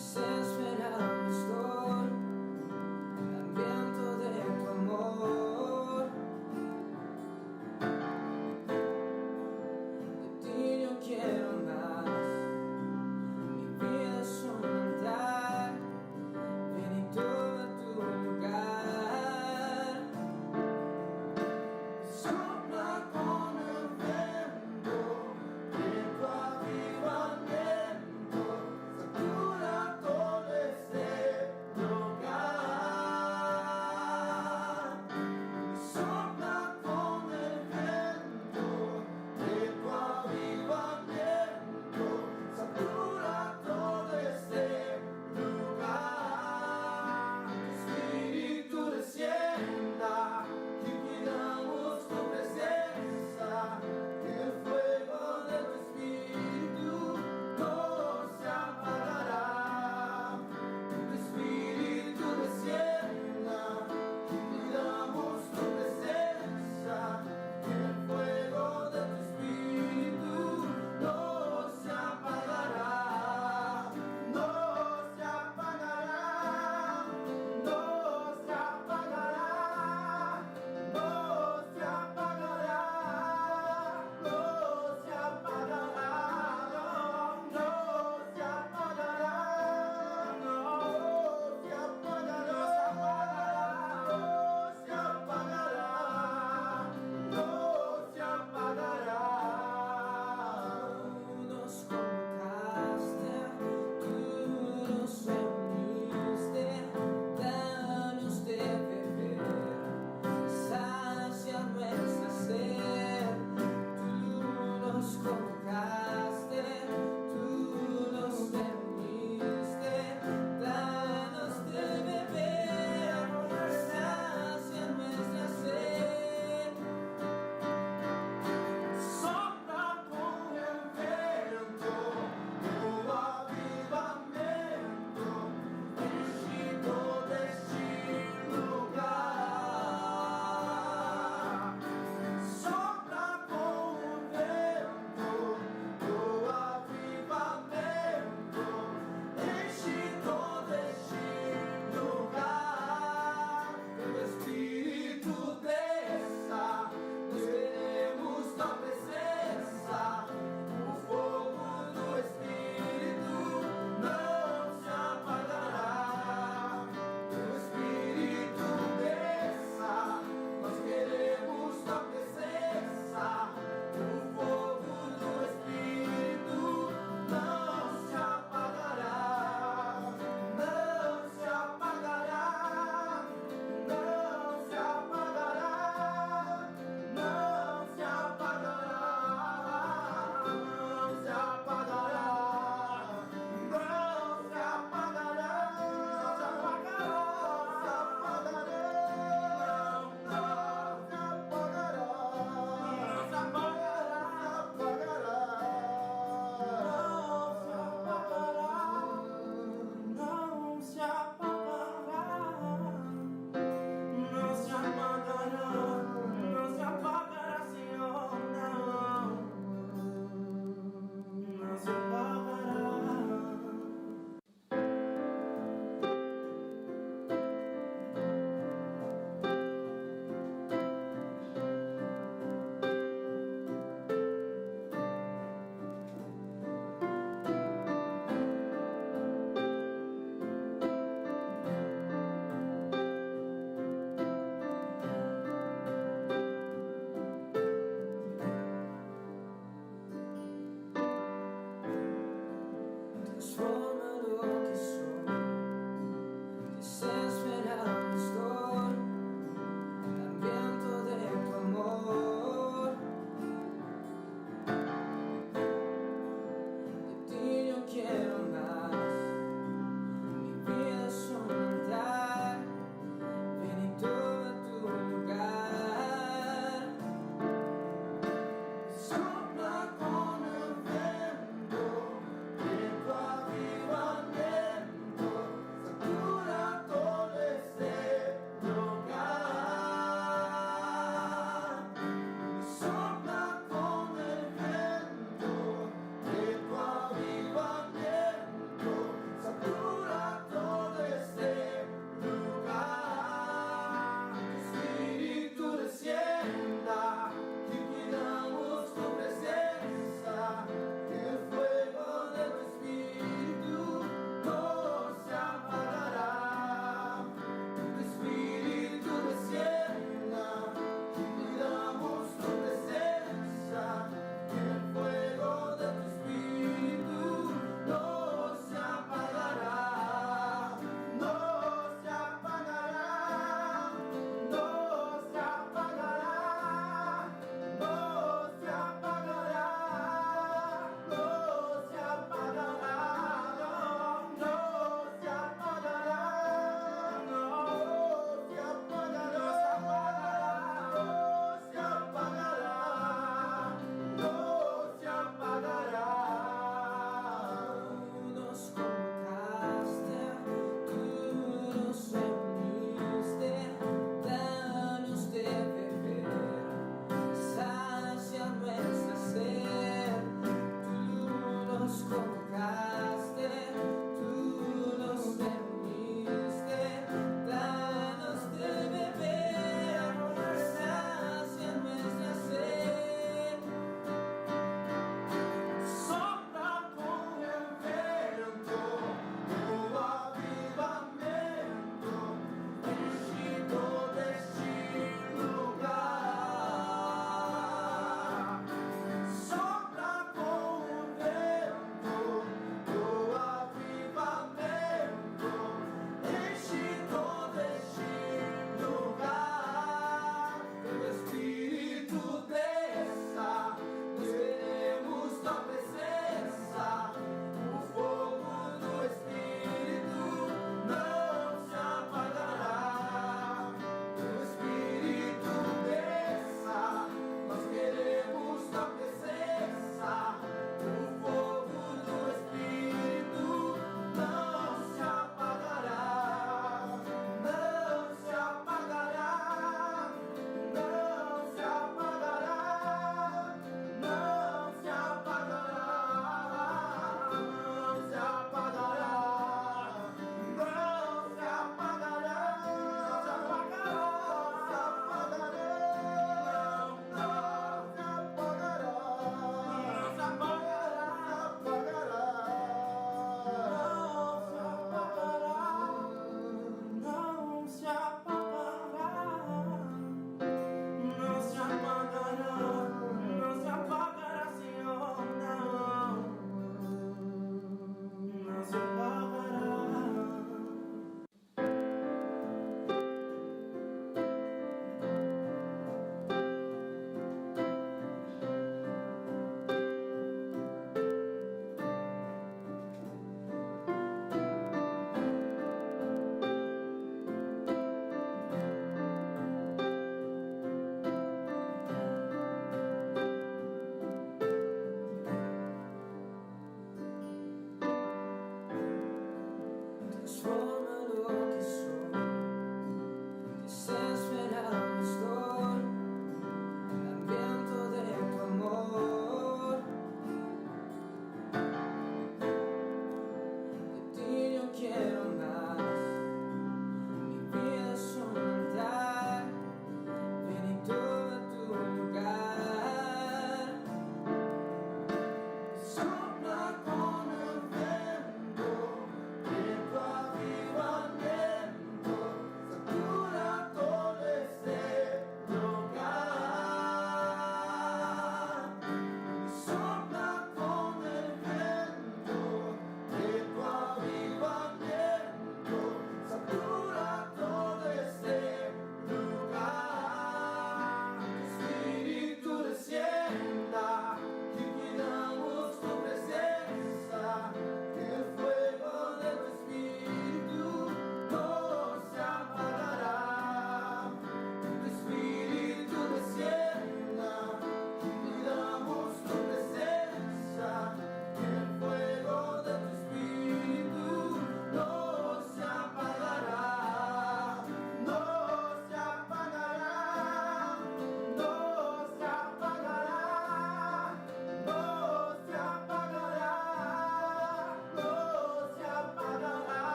Desesperado estoy, hambriento de tu amor. De ti yo quiero más, mi vida es un altar. Ven y toma tu lugar. Sopla con el viento de tu avivamiento, satura todo.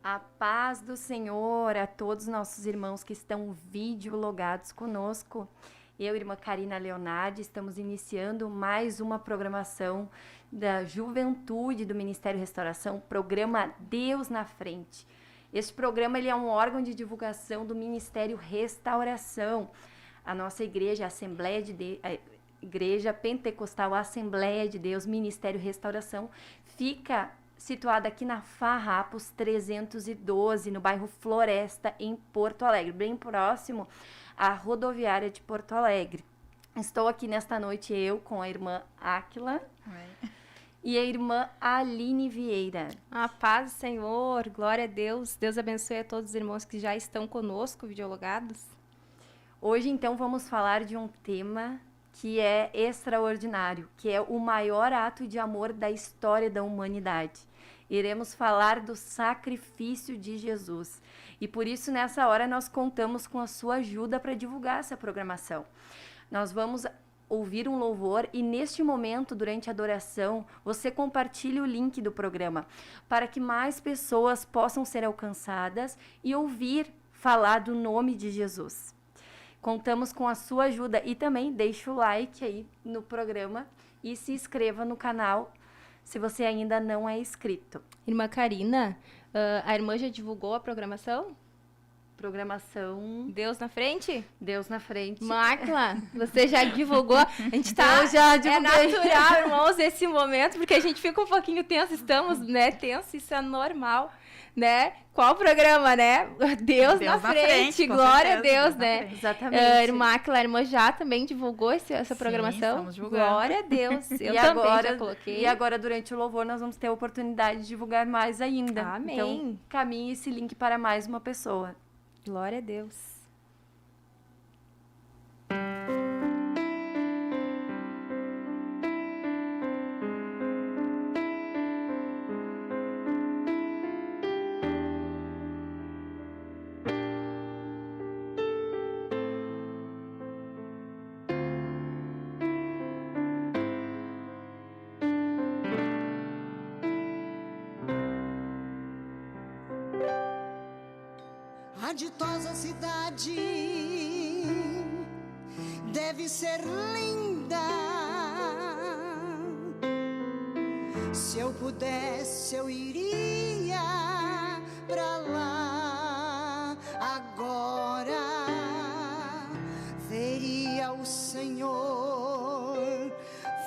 A paz do Senhor a todos os nossos irmãos que estão videologados conosco. Eu, irmã Karina Leonardi, estamos iniciando mais uma programação da Juventude do Ministério Restauração, programa Deus na Frente. Este programa ele é um órgão de divulgação do Ministério Restauração. A nossa igreja, a Igreja Pentecostal Assembleia de Deus, Ministério Restauração, fica situada aqui na Farrapos 312, no bairro Floresta, em Porto Alegre, bem próximo à rodoviária de Porto Alegre. Estou aqui nesta noite eu com a irmã Áquila e a irmã Aline Vieira. A paz do Senhor, glória a Deus. Deus abençoe a todos os irmãos que já estão conosco, videologados. Hoje, então, vamos falar de um tema que é extraordinário, que é o maior ato de amor da história da humanidade. Iremos falar do sacrifício de Jesus. E por isso, nessa hora, nós contamos com a sua ajuda para divulgar essa programação. Nós vamos ouvir um louvor e, neste momento, durante a adoração, você compartilhe o link do programa para que mais pessoas possam ser alcançadas e ouvir falar do nome de Jesus. Contamos com a sua ajuda e também deixe o like aí no programa e se inscreva no canal se você ainda não é inscrito. Irmã Karina, a irmã já divulgou a programação? Programação Deus na frente? Deus na frente. Máquila, você já divulgou? A gente tá... Eu já divulguei. É natural, irmãos, esse momento, porque a gente fica um pouquinho tenso, estamos, né, tenso, isso é normal, né? Qual programa, né? Deus na frente, glória a Deus, né? Exatamente. Máquila, a irmã já também divulgou essa programação? Estamos divulgando. Glória a Deus, eu E também agora, já coloquei. E agora, durante o louvor, nós vamos ter a oportunidade de divulgar mais ainda. Amém. Então, caminhe esse link para mais uma pessoa. Glória a Deus. A ditosa cidade deve ser linda. Se eu pudesse, eu iria pra lá agora. Veria o Senhor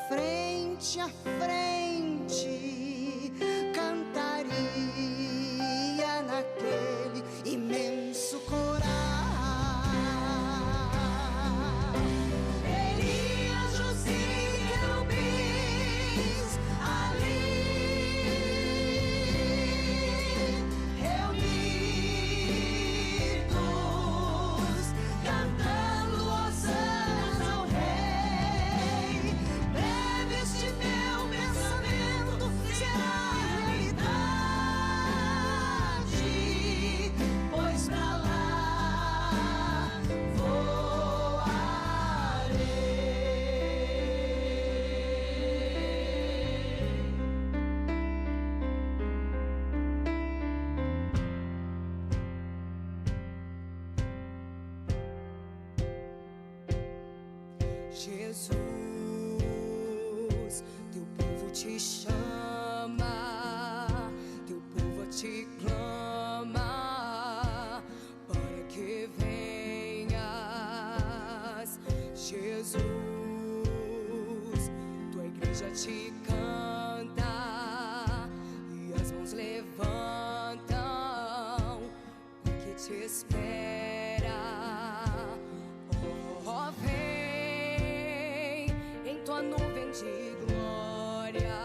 frente a frente, cantaria naquele imenso coral. Elias, José e querubins ali reunidos, cantando hosanas ao Rei. Breve este meu pensamento será realidade, pois pra lá Jesus, teu povo te chama, teu povo te clama, para que venhas. Jesus, tua igreja te canta e as mãos levantam, porque te espera. Oh, vem em tua nuvem de glória.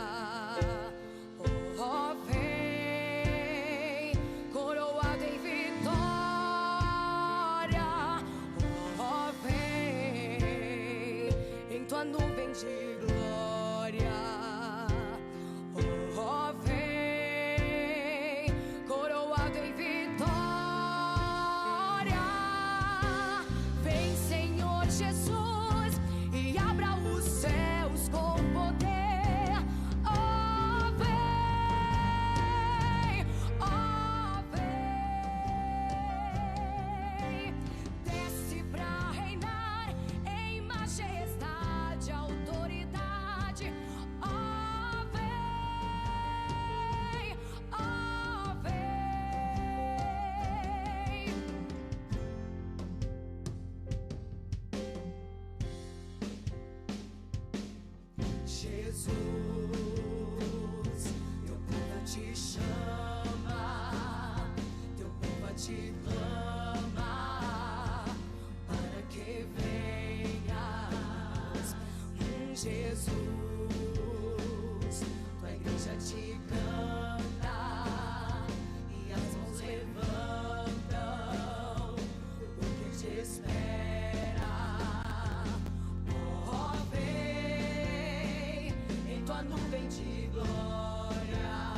nuvem de glória.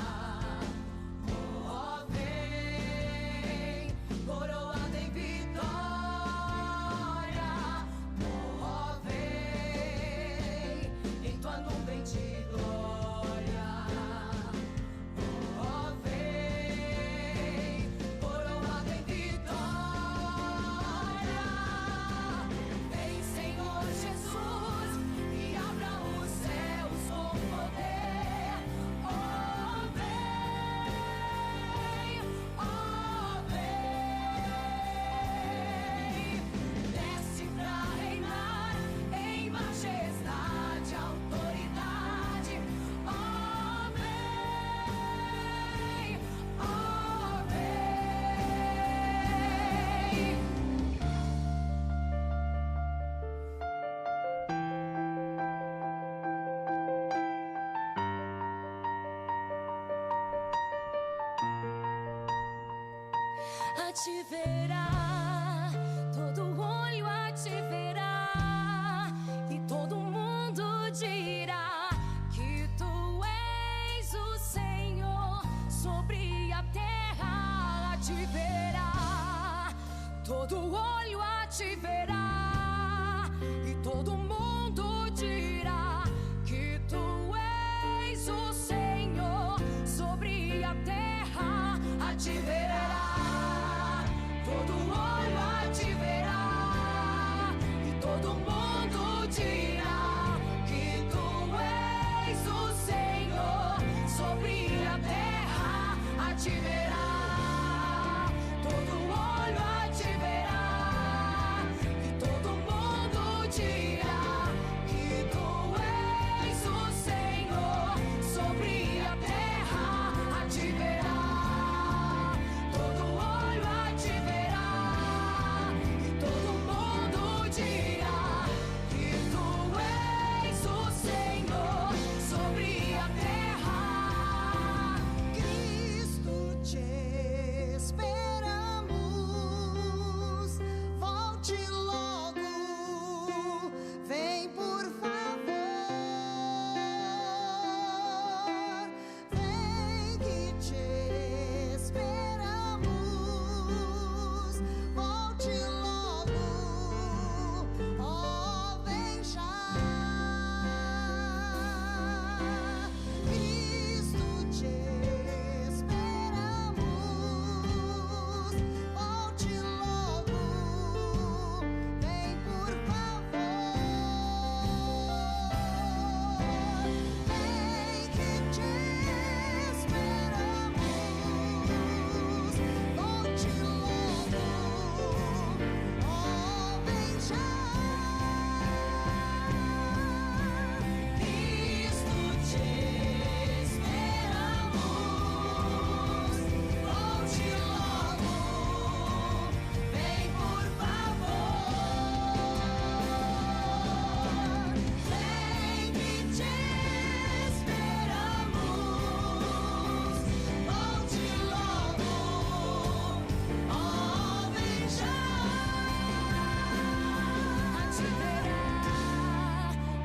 Oh, vem, coroado em vitória. Oh, vem, em tua nuvem de glória. Oh, vem, coroado em vitória. Vem, Senhor Jesus, e abra os céus com poder. Oh, vem, desce pra reinar em majestade, autoridade. Oh, vem, a te verá, todo olho a te verá, e todo mundo dirá que tu és o Senhor sobre a terra. A te verá, todo olho a te verá, e todo mundo dirá que tu és o Senhor sobre a terra. A te verá, todo olho a te verá, e todo mundo dirá que tu és o Senhor sobre a terra. A te verá, todo olho a te verá, e todo mundo dirá que tu és o Senhor sobre a terra. A te verá, todo olho a te verá, e todo mundo dirá que tu és o Senhor sobre a terra. Cristo, te esperamos, volte logo, vem por favor, vem que te esperamos, volte logo, oh, vem já. Cristo, te esperamos, volte logo, vem por favor, vem que te esperamos, volte logo, oh, vem já. Cristo, te esperamos, volte logo, vem por favor, vem que te esperamos, volte logo, oh, vem já. A te verá,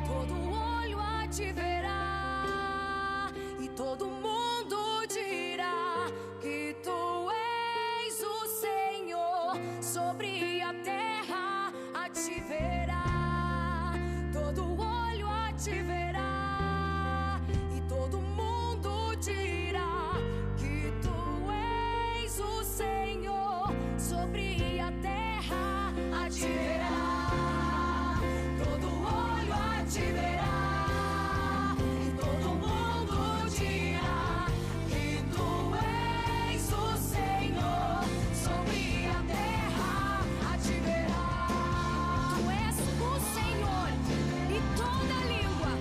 todo olho a te verá, e todo mundo dirá que tu és o Senhor sobre a terra. A te verá, todo olho a te verá, e todo mundo dirá que tu és o Senhor sobre a terra. A te verá, todo olho a te verá, e todo mundo dirá que tu és o Senhor sobre a terra. A te verá, tu és o Senhor, e toda língua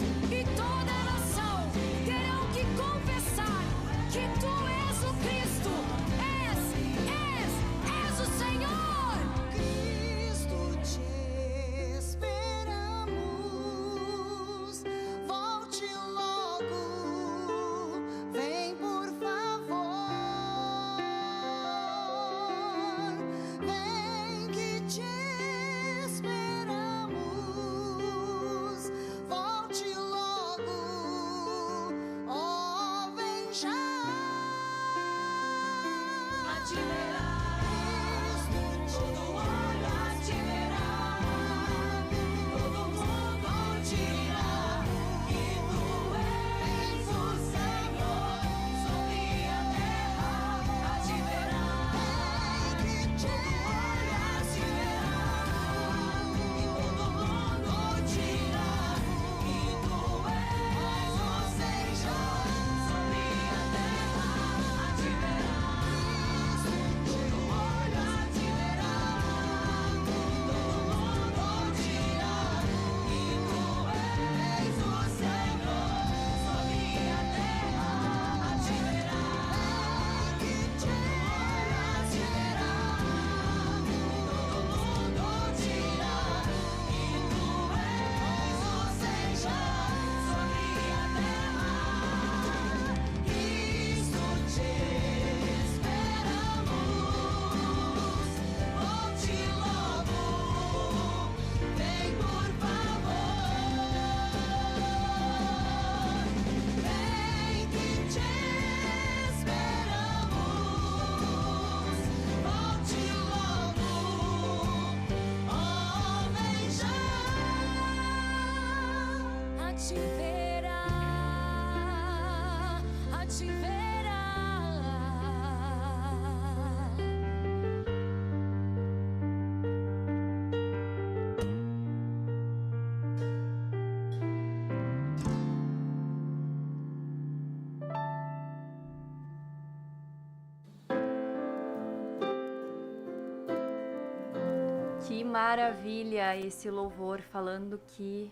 Que maravilha esse louvor falando que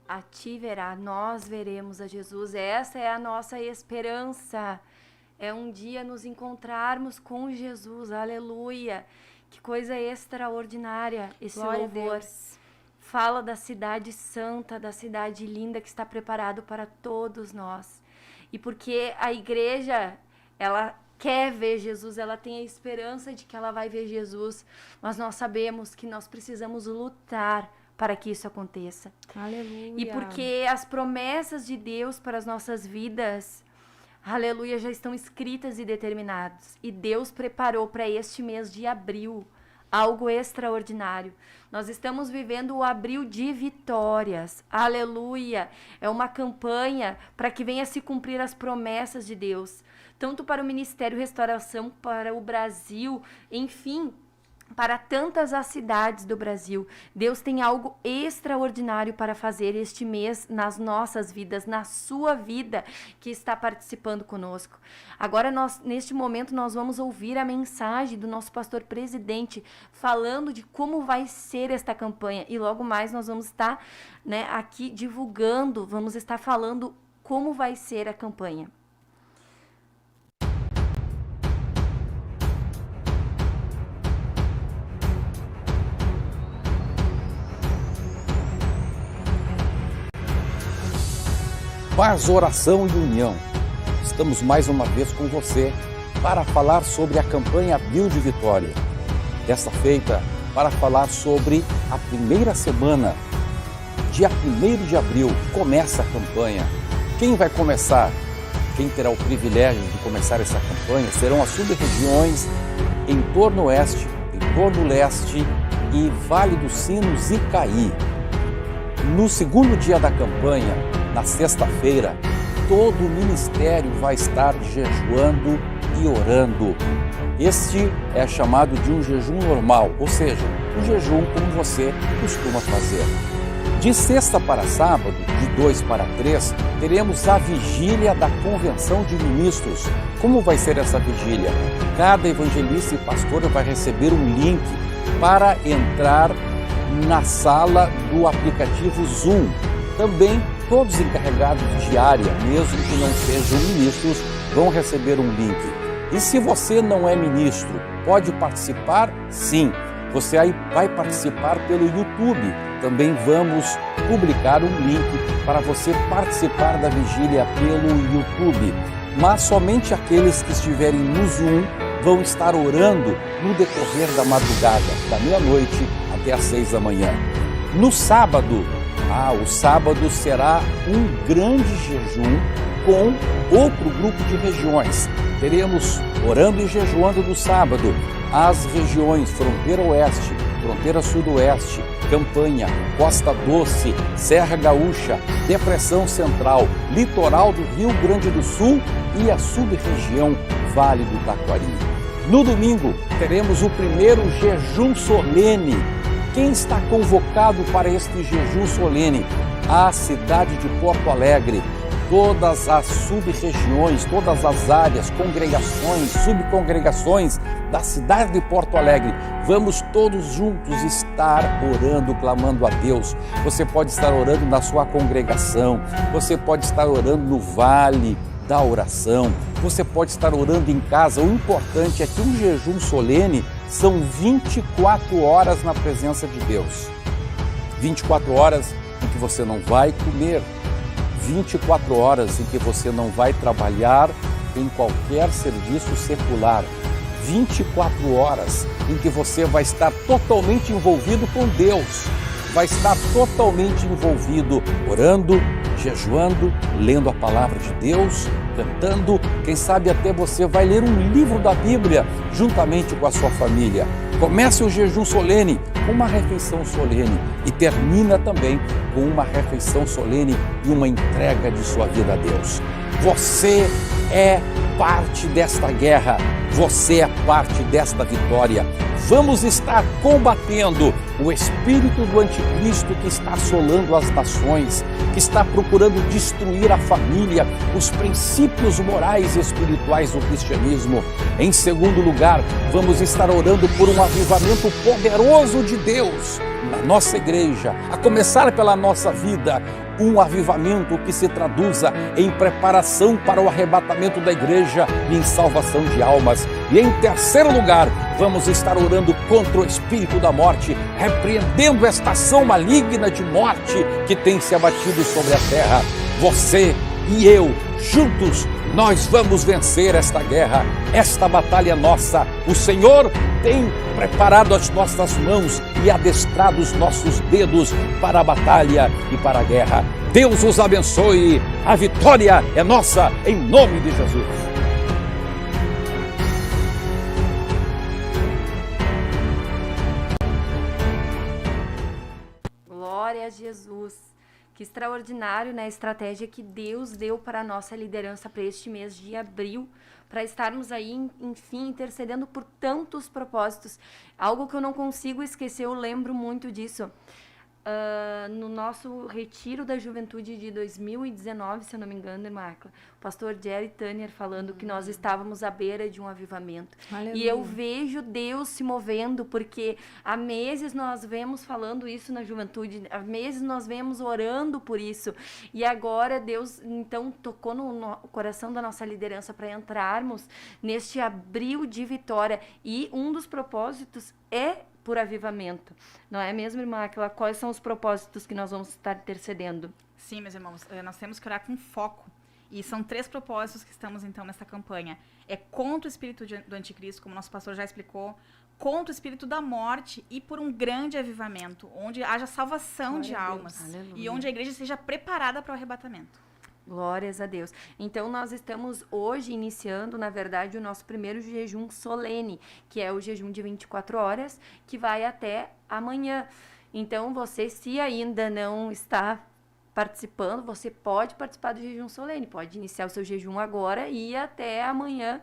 a ti verá, nós veremos a Jesus. Essa é a nossa esperança. É um dia nos encontrarmos com Jesus. Aleluia. Que coisa extraordinária esse Glória louvor. a Deus. Fala da cidade santa, da cidade linda que está preparado para todos nós. E porque a igreja, ela quer ver Jesus, ela tem a esperança de que ela vai ver Jesus, mas nós sabemos que nós precisamos lutar para que isso aconteça. Aleluia. E porque as promessas de Deus para as nossas vidas, aleluia, já estão escritas e determinadas. E Deus preparou para este mês de abril algo extraordinário. Nós estamos vivendo o abril de vitórias. Aleluia. É uma campanha para que venha se cumprir as promessas de Deus. Tanto para o Ministério Restauração, para o Brasil, enfim, para tantas as cidades do Brasil. Deus tem algo extraordinário para fazer este mês nas nossas vidas, na sua vida que está participando conosco. Agora, neste momento, nós vamos ouvir a mensagem do nosso pastor presidente falando de como vai ser esta campanha. E logo mais nós vamos estar, aqui divulgando, vamos estar falando como vai ser a campanha. Paz, oração e união. Estamos mais uma vez com você para falar sobre a campanha Abril de Vitória. Desta feita, para falar sobre a primeira semana, dia 1º de abril, começa a campanha. Quem vai começar? Quem terá o privilégio de começar essa campanha serão as sub-regiões em torno oeste, em torno leste e Vale dos Sinos e Caí. No segundo dia da campanha, na sexta-feira, todo o ministério vai estar jejuando e orando. Este é chamado de um jejum normal, ou seja, um jejum como você costuma fazer. De sexta para sábado, de 2 para 3, teremos a vigília da Convenção de Ministros. Como vai ser essa vigília? Cada evangelista e pastor vai receber um link para entrar na sala do aplicativo Zoom. Também todos os encarregados de área, mesmo que não sejam ministros, vão receber um link. E se você não é ministro, pode participar? Sim, você aí vai participar pelo YouTube. Também vamos publicar um link para você participar da vigília pelo YouTube. Mas somente aqueles que estiverem no Zoom vão estar orando no decorrer da madrugada, da meia-noite até às 6 da manhã. No sábado, o sábado será um grande jejum com outro grupo de regiões. Teremos orando e jejuando no sábado as regiões Fronteira Oeste, Fronteira Sudoeste, Campanha, Costa Doce, Serra Gaúcha, Depressão Central, Litoral do Rio Grande do Sul e a sub-região Vale do Taquari. No domingo, teremos o primeiro jejum solene. Quem está convocado para este jejum solene? A cidade de Porto Alegre. Todas as sub-regiões, todas as áreas, congregações, subcongregações da cidade de Porto Alegre. Vamos todos juntos estar orando, clamando a Deus. Você pode estar orando na sua congregação, você pode estar orando no vale da oração, você pode estar orando em casa. O importante é que um jejum solene são 24 horas na presença de Deus. 24 horas em que você não vai comer, 24 horas em que você não vai trabalhar em qualquer serviço secular, 24 horas em que você vai estar totalmente envolvido com Deus, vai estar totalmente envolvido orando, jejuando, lendo a palavra de Deus, cantando. Quem sabe até você vai ler um livro da Bíblia juntamente com a sua família. Comece o jejum solene com uma refeição solene e termina também com uma refeição solene e uma entrega de sua vida a Deus. Você é parte desta guerra, você é parte desta vitória. Vamos estar combatendo o espírito do anticristo que está assolando as nações, que está procurando destruir a família, os princípios morais e espirituais do cristianismo. Em segundo lugar, vamos estar orando por um avivamento poderoso de Deus na nossa igreja, a começar pela nossa vida, um avivamento que se traduza em preparação para o arrebatamento da igreja e em salvação de almas. E em terceiro lugar, vamos estar orando contra o espírito da morte, repreendendo esta ação maligna de morte que tem se abatido sobre a terra. Você e eu, juntos, nós vamos vencer esta guerra, esta batalha nossa. O Senhor tem preparado as nossas mãos e adestrado os nossos dedos para a batalha e para a guerra. Deus os abençoe. A vitória é nossa, em nome de Jesus. Glória a Jesus. Que extraordinário, né? A estratégia que Deus deu para a nossa liderança para este mês de abril, para estarmos aí, enfim, intercedendo por tantos propósitos. Algo que eu não consigo esquecer, eu lembro muito disso. No nosso retiro da juventude de 2019, se eu não me engano, irmã Acla, o pastor Jerry Tanner falando que nós estávamos à beira de um avivamento. Aleluia. E eu vejo Deus se movendo, porque há meses nós vemos falando isso na juventude, há meses nós vemos orando por isso, e agora Deus então tocou no coração da nossa liderança para entrarmos neste abril de vitória, e um dos propósitos é por avivamento. Não é mesmo, irmã Aquila? Quais são os propósitos que nós vamos estar intercedendo? Sim, meus irmãos, nós temos que orar com foco. E são 3 propósitos que estamos, então, nessa campanha. É contra o espírito do anticristo, como nosso pastor já explicou, contra o espírito da morte e por um grande avivamento, onde haja salvação de almas. Aleluia. E onde a igreja seja preparada para o arrebatamento. Glórias a Deus. Então, nós estamos hoje iniciando, na verdade, o nosso primeiro jejum solene, que é o jejum de 24 horas, que vai até amanhã. Então, você, se ainda não está participando, você pode participar do jejum solene, pode iniciar o seu jejum agora e ir até amanhã,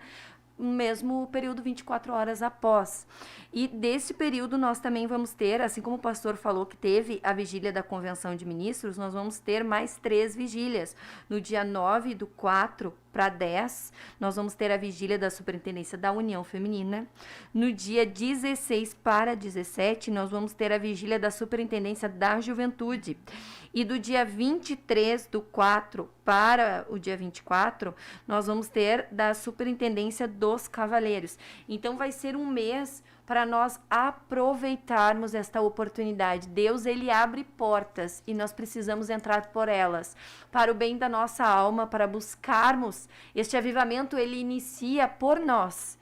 mesmo período 24 horas após. E desse período nós também vamos ter, assim como o pastor falou que teve a vigília da Convenção de Ministros, nós vamos ter mais 3 vigílias. No dia 9 do 4 para 10, nós vamos ter a vigília da Superintendência da União Feminina. No dia 16 para 17, nós vamos ter a vigília da Superintendência da Juventude. E do dia 23 do 4 para o dia 24, nós vamos ter da Superintendência dos Cavaleiros. Então, vai ser um mês para nós aproveitarmos esta oportunidade. Deus, ele abre portas e nós precisamos entrar por elas. Para o bem da nossa alma, para buscarmos este avivamento, ele inicia por nós.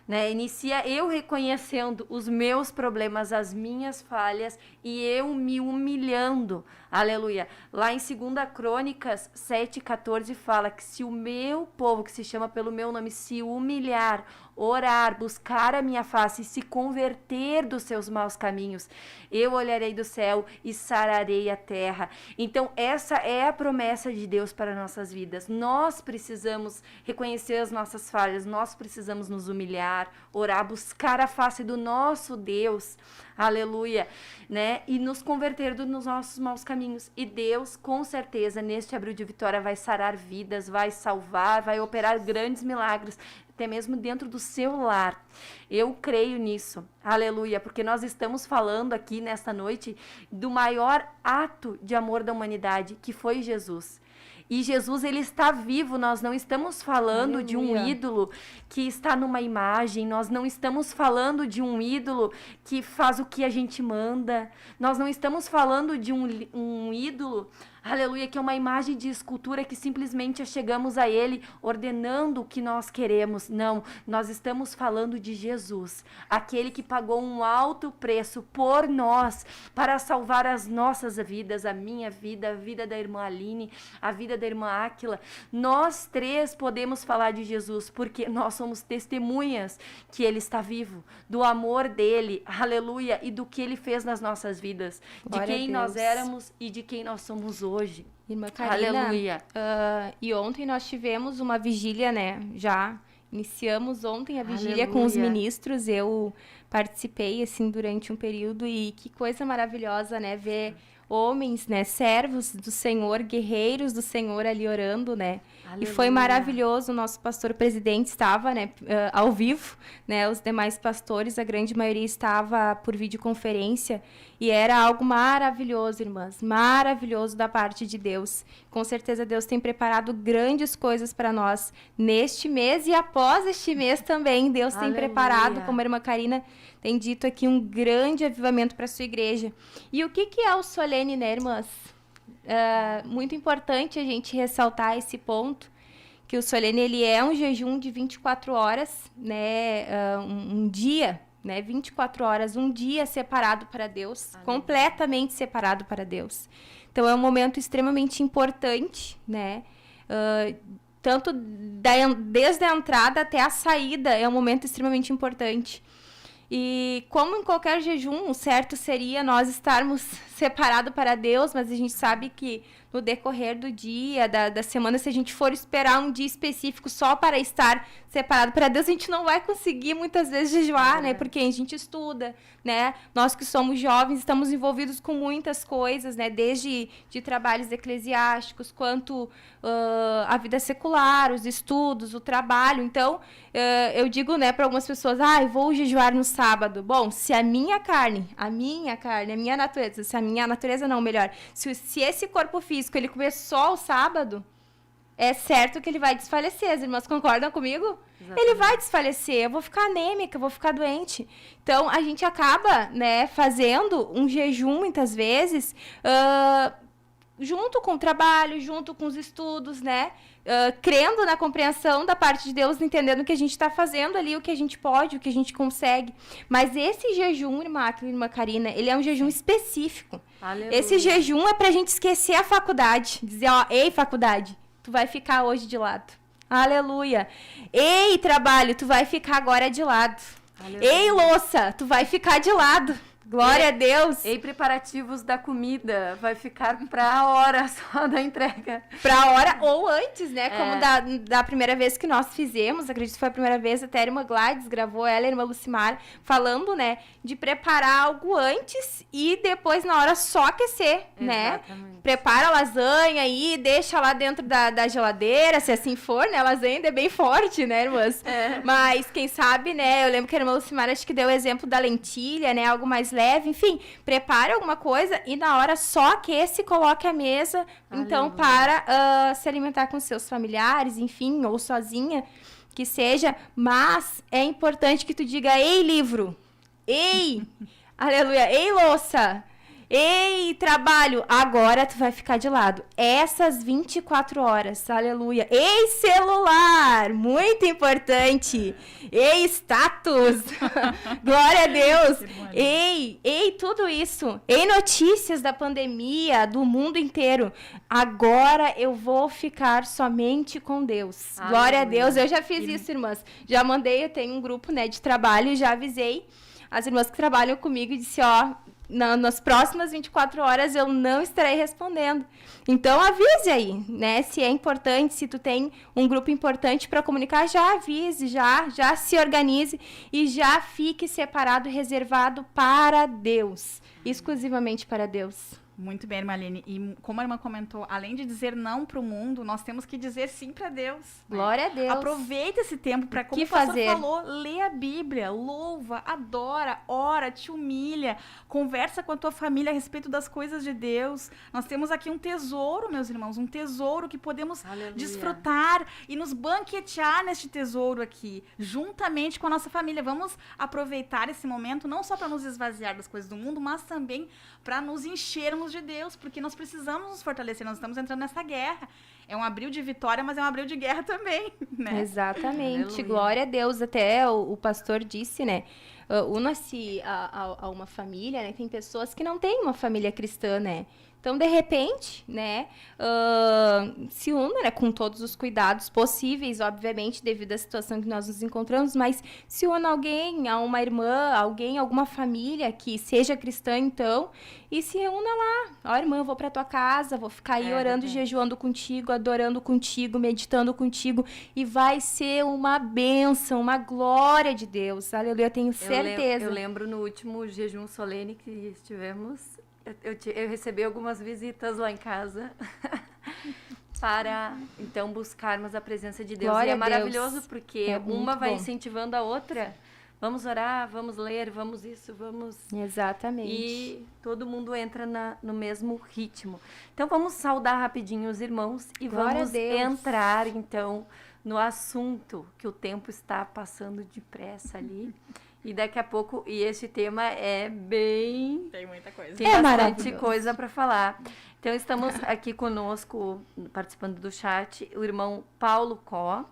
Né? Inicia eu reconhecendo os meus problemas, as minhas falhas, e eu me humilhando Aleluia. Lá em 2 Crônicas 7:14 fala que se o meu povo, que se chama pelo meu nome, se humilhar, orar, buscar a minha face e se converter dos seus maus caminhos, eu olharei do céu e sararei a terra. Então, essa é a promessa de Deus para nossas vidas. Nós precisamos reconhecer as nossas falhas, nós precisamos nos humilhar, orar, buscar a face do nosso Deus, aleluia, né? E nos converter dos nossos maus caminhos. E Deus, com certeza, neste Abril de Vitória, vai sarar vidas, vai salvar, vai operar grandes milagres, até mesmo dentro do seu lar. Eu creio nisso, aleluia, porque nós estamos falando aqui nesta noite do maior ato de amor da humanidade, que foi Jesus. E Jesus, ele está vivo, nós não estamos falando Aleluia. de um ídolo que está numa imagem, nós não estamos falando de um ídolo que faz o que a gente manda, nós não estamos falando de um ídolo, aleluia, que é uma imagem de escultura que simplesmente chegamos a ele ordenando o que nós queremos. Não, nós estamos falando de Jesus, aquele que pagou um alto preço por nós para salvar as nossas vidas, a minha vida, a vida da irmã Aline, a vida da irmã Áquila. Nós três podemos falar de Jesus porque nós somos testemunhas que ele está vivo, do amor dele, aleluia, e do que ele fez nas nossas vidas, Glória de quem a nós Deus. éramos e de quem nós somos hoje. Irmã Karina, Aleluia. E ontem nós tivemos uma vigília, né? Já iniciamos ontem a vigília com os Aleluia. ministros. Eu participei, assim, durante um período e que coisa maravilhosa, né? Ver homens, né? Servos do Senhor, guerreiros do Senhor ali orando, né? E foi Aleluia. maravilhoso. O nosso pastor presidente estava, né, ao vivo, né? Os demais pastores, a grande maioria estava por videoconferência e era algo maravilhoso, irmãs, maravilhoso da parte de Deus. Com certeza Deus tem preparado grandes coisas para nós neste mês e após este mês também. Deus tem Aleluia. preparado, como a irmã Karina tem dito aqui, um grande avivamento para a sua igreja. E o que é o solene, né, irmãs? Muito importante a gente ressaltar esse ponto, que o solene, ele é um jejum de 24 horas, né, um dia, né, 24 horas, um dia separado para Deus, completamente separado para Deus. Então, é um momento extremamente importante, né, tanto desde a entrada até a saída, é um momento extremamente importante. E como em qualquer jejum, o certo seria nós estarmos separados para Deus, mas a gente sabe que no decorrer do dia, da semana, se a gente for esperar um dia específico só para estar separado para Deus, a gente não vai conseguir muitas vezes jejuar, né? Porque a gente estuda, né? Nós que somos jovens estamos envolvidos com muitas coisas, né? Desde de trabalhos eclesiásticos, quanto a vida secular, os estudos, o trabalho. Então, eu digo, né, para algumas pessoas, eu vou jejuar no sábado. Bom, se a minha carne, a minha natureza, se esse corpo físico ele comer só o sábado, é certo que ele vai desfalecer. As irmãs concordam comigo? Exatamente. Ele vai desfalecer, eu vou ficar anêmica, eu vou ficar doente. Então, a gente acaba, né, fazendo um jejum, muitas vezes, junto com o trabalho, junto com os estudos, né? Crendo na compreensão da parte de Deus, entendendo o que a gente está fazendo ali, o que a gente pode, o que a gente consegue. Mas esse jejum, irmã Karina, ele é um jejum específico. Aleluia. Esse jejum é pra gente esquecer a faculdade. Dizer, ei, faculdade, tu vai ficar hoje de lado. Aleluia. Ei, trabalho, tu vai ficar agora de lado. Aleluia. Ei, louça, tu vai ficar de lado. Glória a Deus. E preparativos da comida, vai ficar pra hora só da entrega. Pra hora ou antes, né? Como da primeira vez que nós fizemos, acredito que foi a primeira vez, até a irmã Gladys gravou, ela e a irmã Lucimar, falando, né? De preparar algo antes e depois na hora só aquecer, né? Prepara a lasanha aí, deixa lá dentro da geladeira, se assim for, né? A lasanha ainda é bem forte, né, irmãs? Mas quem sabe, né? Eu lembro que a irmã Lucimar acho que deu o exemplo da lentilha, né? Algo mais leve, enfim, prepare alguma coisa e na hora só aquece e coloque à mesa, então, para se alimentar com seus familiares, enfim, ou sozinha, que seja, mas é importante que tu diga, ei, livro, ei, aleluia, ei, louça, Ei, trabalho, agora tu vai ficar de lado. Essas 24 horas, aleluia. Ei, celular, muito importante. Ei, status, glória a Deus. Ei, tudo isso. Ei, notícias da pandemia, do mundo inteiro. Agora eu vou ficar somente com Deus. Aleluia. Glória a Deus. Eu já fiz isso, irmãs. Já mandei, eu tenho um grupo, né, de trabalho e já avisei as irmãs que trabalham comigo e disse, ó, nas próximas 24 horas eu não estarei respondendo. Então, avise aí, né? Se é importante, se tu tem um grupo importante para comunicar, já avise, já se organize e já fique separado e reservado para Deus. Exclusivamente para Deus. Muito bem, irmã Aline. E como a irmã comentou, além de dizer não para o mundo, nós temos que dizer sim para Deus. Né? Glória a Deus. Aproveita esse tempo para, como que o pastor fazer? falou, lê a Bíblia, louva, adora, ora, te humilha, conversa com a tua família a respeito das coisas de Deus. Nós temos aqui um tesouro, meus irmãos, um tesouro que podemos Aleluia. desfrutar e nos banquetear neste tesouro aqui, juntamente com a nossa família. Vamos aproveitar esse momento não só para nos esvaziar das coisas do mundo, mas também para nos enchermos de Deus, porque nós precisamos nos fortalecer, nós estamos entrando nessa guerra. É um abril de vitória, mas é um abril de guerra também, né? Exatamente, Aleluia. glória a Deus. Até o pastor disse, né? Una-se a uma família, né? Tem pessoas que não têm uma família cristã, né? Então, de repente, né, se una, né, com todos os cuidados possíveis, obviamente, devido à situação que nós nos encontramos, mas se una alguém, a uma irmã, alguma família que seja cristã, então, e se una lá. Ó, irmã, eu vou pra tua casa, vou ficar aí orando e jejuando contigo, adorando contigo, meditando contigo, e vai ser uma bênção, uma glória de Deus. Aleluia, eu tenho certeza. Eu lembro no último jejum solene que estivemos, eu recebi algumas visitas lá em casa para, então, buscarmos a presença de Deus. Glória e é a Deus. maravilhoso porque É uma muito vai bom. incentivando a outra. Vamos orar, vamos ler, vamos isso, vamos... Exatamente. E todo mundo entra no mesmo ritmo. Então, vamos saudar rapidinho os irmãos e Glória a vamos Deus. entrar, então, no assunto, que o tempo está passando depressa ali. E daqui a pouco, e esse tema é bem... Tem muita coisa. Tem É bastante maravilhoso. coisa para falar. Então, estamos aqui conosco, participando do chat, o irmão Paulo Có,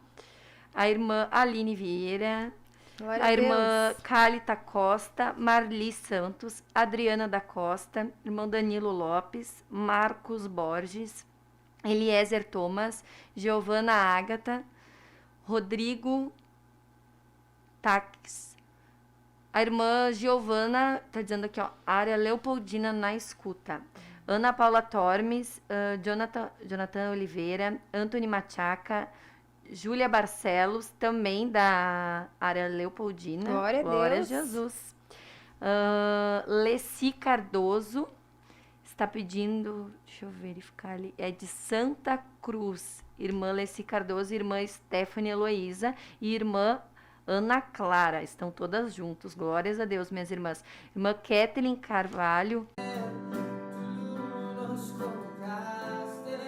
a irmã Aline Vieira, Glória a irmã Deus. Calita Costa, Marli Santos, Adriana da Costa, irmão Danilo Lopes, Marcos Borges, Eliezer Thomas, Giovana Ágata, Rodrigo Taques. A irmã Giovana tá dizendo aqui, ó, área Leopoldina na escuta. Ana Paula Tormes, Jonathan Oliveira, Antony Machaca, Júlia Barcelos, também da área Leopoldina. Glória a Glória Deus. a Jesus. Leci Cardoso está pedindo, deixa eu verificar ali, é de Santa Cruz. Irmã Leci Cardoso, irmã Stephanie Heloísa e irmã Ana Clara, estão todas juntos, glórias a Deus, minhas irmãs. Irmã Kathleen Carvalho, Tú nos convocaste,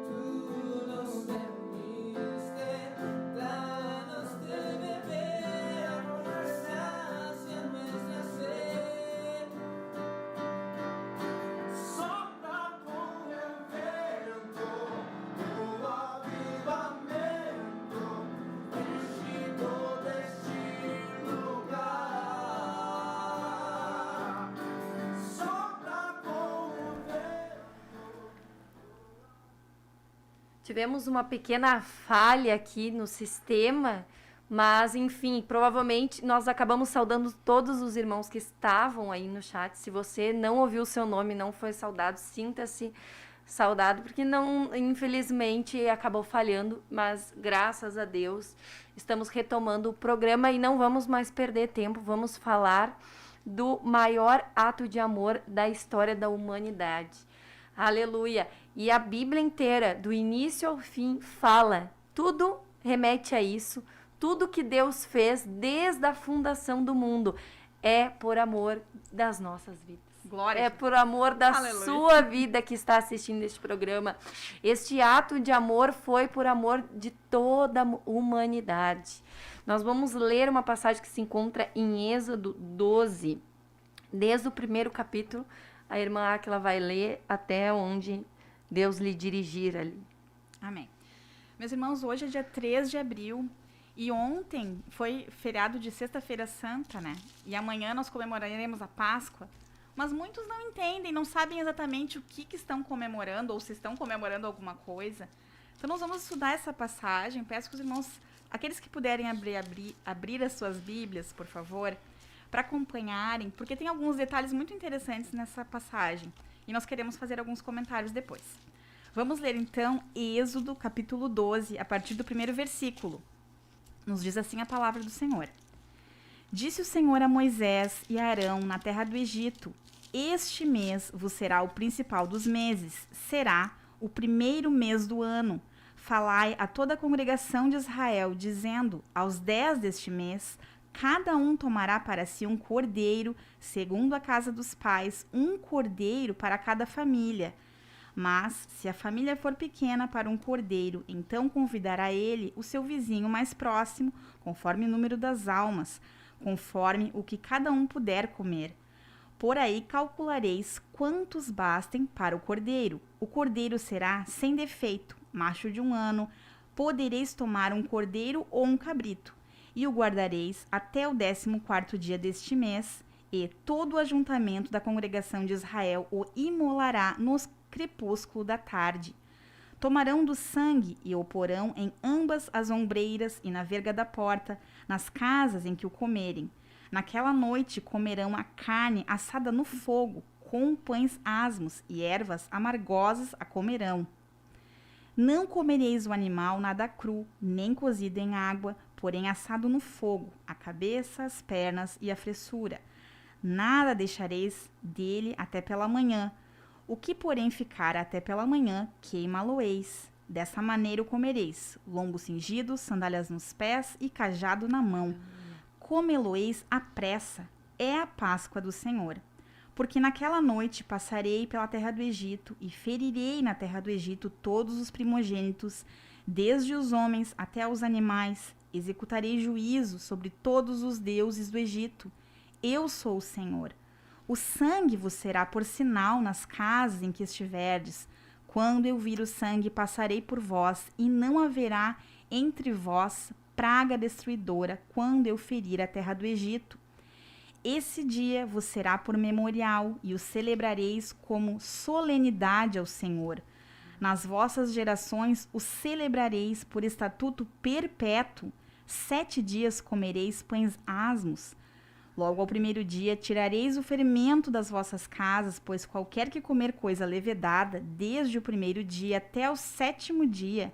tú nos permitiste, danos de beber a nuestra sed de sed. Sopra con el viento, tu avivamiento, ungido deste lugar. Sopra com el viento. tivemos uma pequena falha aqui no sistema, mas enfim, provavelmente nós acabamos saudando todos os irmãos que estavam aí no chat. Se você não ouviu o seu nome, não foi saudado, sinta-se saudado, porque não, infelizmente, acabou falhando, mas graças a Deus estamos retomando o programa e não vamos mais perder tempo, vamos falar do maior ato de amor da história da humanidade. Aleluia! E a Bíblia inteira, do início ao fim, fala, tudo remete a isso, tudo que Deus fez desde a fundação do mundo é por amor das nossas vidas. Glória. É por amor da Aleluia. sua vida que está assistindo este programa. Este ato de amor foi por amor de toda a humanidade. Nós vamos ler uma passagem que se encontra em Êxodo 12, desde o primeiro capítulo a irmã Áquila vai ler até onde Deus lhe dirigir ali. Amém. Meus irmãos, hoje é dia 3 de abril e ontem foi feriado de Sexta-feira Santa, né? E amanhã nós comemoraremos a Páscoa. Mas muitos não entendem, não sabem exatamente o que estão comemorando ou se estão comemorando alguma coisa. Então nós vamos estudar essa passagem. Peço que os irmãos, aqueles que puderem abrir as suas Bíblias, por favor, para acompanharem, porque tem alguns detalhes muito interessantes nessa passagem. E nós queremos fazer alguns comentários depois. Vamos ler então Êxodo, capítulo 12, a partir do 1º versículo. Nos diz assim a palavra do Senhor. Disse o Senhor a Moisés e a Arão na terra do Egito: Este mês vos será o principal dos meses, será o 1º mês do ano. Falai a toda a congregação de Israel, dizendo: Aos 10 deste mês, cada um tomará para si um cordeiro, segundo a casa dos pais, um cordeiro para cada família. Mas, se a família for pequena para um cordeiro, então convidará ele o seu vizinho mais próximo, conforme o número das almas, conforme o que cada um puder comer. Por aí calculareis quantos bastem para o cordeiro. O cordeiro será sem defeito, macho de 1 ano. Podereis tomar um cordeiro ou um cabrito, e o guardareis até o 14º dia deste mês, e todo o ajuntamento da congregação de Israel o imolará no crepúsculo da tarde. Tomarão do sangue e o porão em ambas as ombreiras e na verga da porta, nas casas em que o comerem. Naquela noite comerão a carne assada no fogo, com pães asmos e ervas amargosas a comerão. Não comereis o animal nada cru, nem cozido em água, porém assado no fogo, a cabeça, as pernas e a fressura. Nada deixareis dele até pela manhã. O que, porém, ficar até pela manhã, queimá-lo-eis. Dessa maneira o comereis, lombo cingido, sandálias nos pés e cajado na mão. Comê-lo-eis à pressa, é a Páscoa do Senhor. Porque naquela noite passarei pela terra do Egito, e ferirei na terra do Egito todos os primogênitos, desde os homens até os animais. Executarei juízo sobre todos os deuses do Egito. Eu sou o Senhor. O sangue vos será por sinal nas casas em que estiverdes. Quando eu vir o sangue, passarei por vós, e não haverá entre vós praga destruidora quando eu ferir a terra do Egito. Esse dia vos será por memorial, e o celebrareis como solenidade ao Senhor. Nas vossas gerações o celebrareis por estatuto perpétuo. 7 dias comereis pães asmos. Logo ao 1º dia tirareis o fermento das vossas casas, pois qualquer que comer coisa levedada, desde o 1º dia até o 7º dia,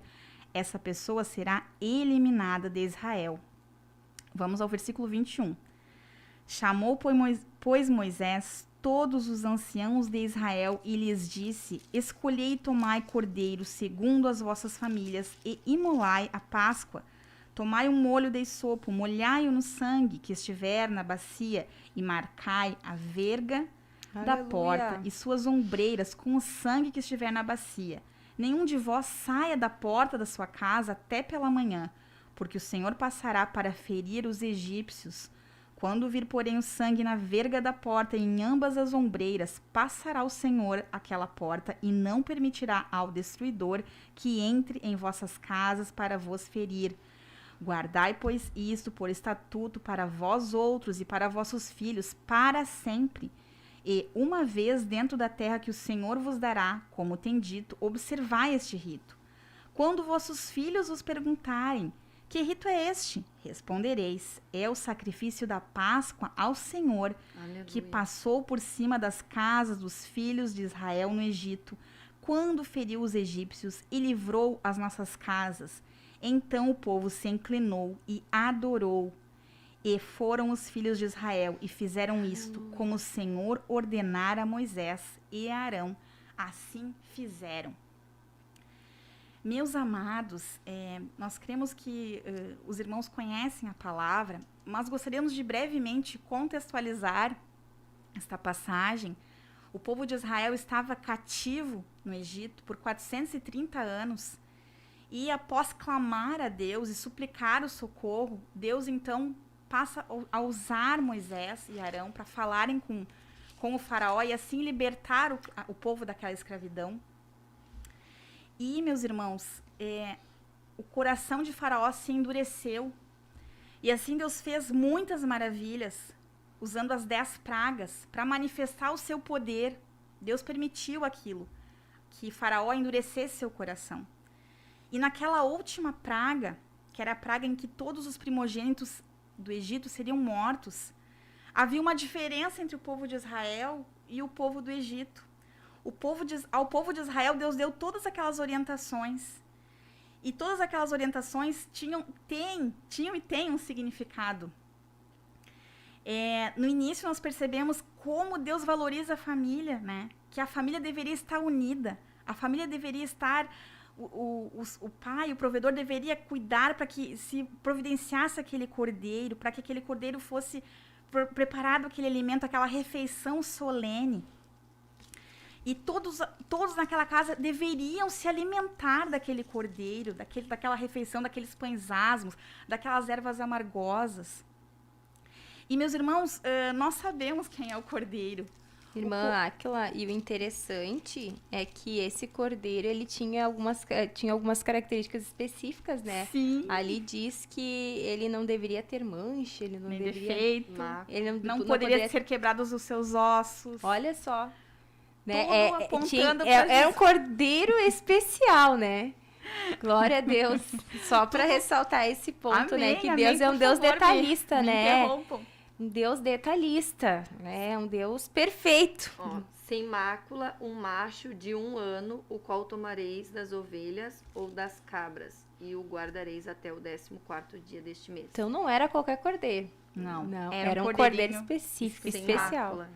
essa pessoa será eliminada de Israel. Vamos ao versículo 21. Chamou, pois, Moisés todos os anciãos de Israel e lhes disse: Escolhei e tomai cordeiro segundo as vossas famílias e imolai a Páscoa. Tomai um molho de esopo, molhai-o no sangue que estiver na bacia e marcai a verga da porta e suas ombreiras com o sangue que estiver na bacia. Nenhum de vós saia da porta da sua casa até pela manhã, porque o Senhor passará para ferir os egípcios. Quando vir, porém, o sangue na verga da porta e em ambas as ombreiras, passará o Senhor aquela porta e não permitirá ao destruidor que entre em vossas casas para vos ferir. Guardai, pois, isto por estatuto para vós outros e para vossos filhos para sempre. E, uma vez dentro da terra que o Senhor vos dará, como tem dito, observai este rito. Quando vossos filhos vos perguntarem: que rito é este? Respondereis: é o sacrifício da Páscoa ao Senhor, Aleluia. que passou por cima das casas dos filhos de Israel no Egito, quando feriu os egípcios e livrou as nossas casas. Então o povo se inclinou e adorou. E foram os filhos de Israel e fizeram isto, como o Senhor ordenara a Moisés e a Arão. Assim fizeram. Meus amados, nós cremos que os irmãos conhecem a palavra, mas gostaríamos de brevemente contextualizar esta passagem. O povo de Israel estava cativo no Egito por 430 anos. E após clamar a Deus e suplicar o socorro, Deus então passa a usar Moisés e Arão para falarem com com o faraó e assim libertar o povo daquela escravidão. E, meus irmãos, o coração de faraó se endureceu. E assim Deus fez muitas maravilhas, usando as 10 pragas para manifestar o seu poder. Deus permitiu aquilo, que faraó endurecesse seu coração. E naquela última praga, que era a praga em que todos os primogênitos do Egito seriam mortos, havia uma diferença entre o povo de Israel e o povo do Egito. Ao povo de Israel, Deus deu todas aquelas orientações. E todas aquelas orientações tinham e têm um significado. No início, nós percebemos como Deus valoriza a família, né? Que a família deveria estar unida. A família deveria estar... O pai, o provedor, deveria cuidar para que se providenciasse aquele cordeiro, para que aquele cordeiro fosse preparado, aquele alimento, aquela refeição solene. E todos naquela casa deveriam se alimentar daquele cordeiro, daquela refeição, daqueles pães asmos, daquelas ervas amargosas. E, meus irmãos, nós sabemos quem é o cordeiro. Irmã Áquila, e o interessante é que esse cordeiro, ele tinha algumas características específicas, né? Sim. Ali diz que ele não deveria ter mancha, ele não Nem deveria... defeito. Ele Não poderia ser quebrados os seus ossos. Olha só. Né? Tudo apontando pra É um cordeiro especial, né? Glória a Deus. Só para ressaltar esse ponto, Amém, né? Que amém, Deus é um por Deus favor, detalhista, me né? interrompam. Um Deus detalhista, né? Um Deus perfeito. Ó, sem mácula, um macho de 1 ano, o qual tomareis das ovelhas ou das cabras, e o guardareis até o 14º dia deste mês. Então não era qualquer cordeiro. Não, Era um cordeiro cordeirinho específico, Sem especial. mácula.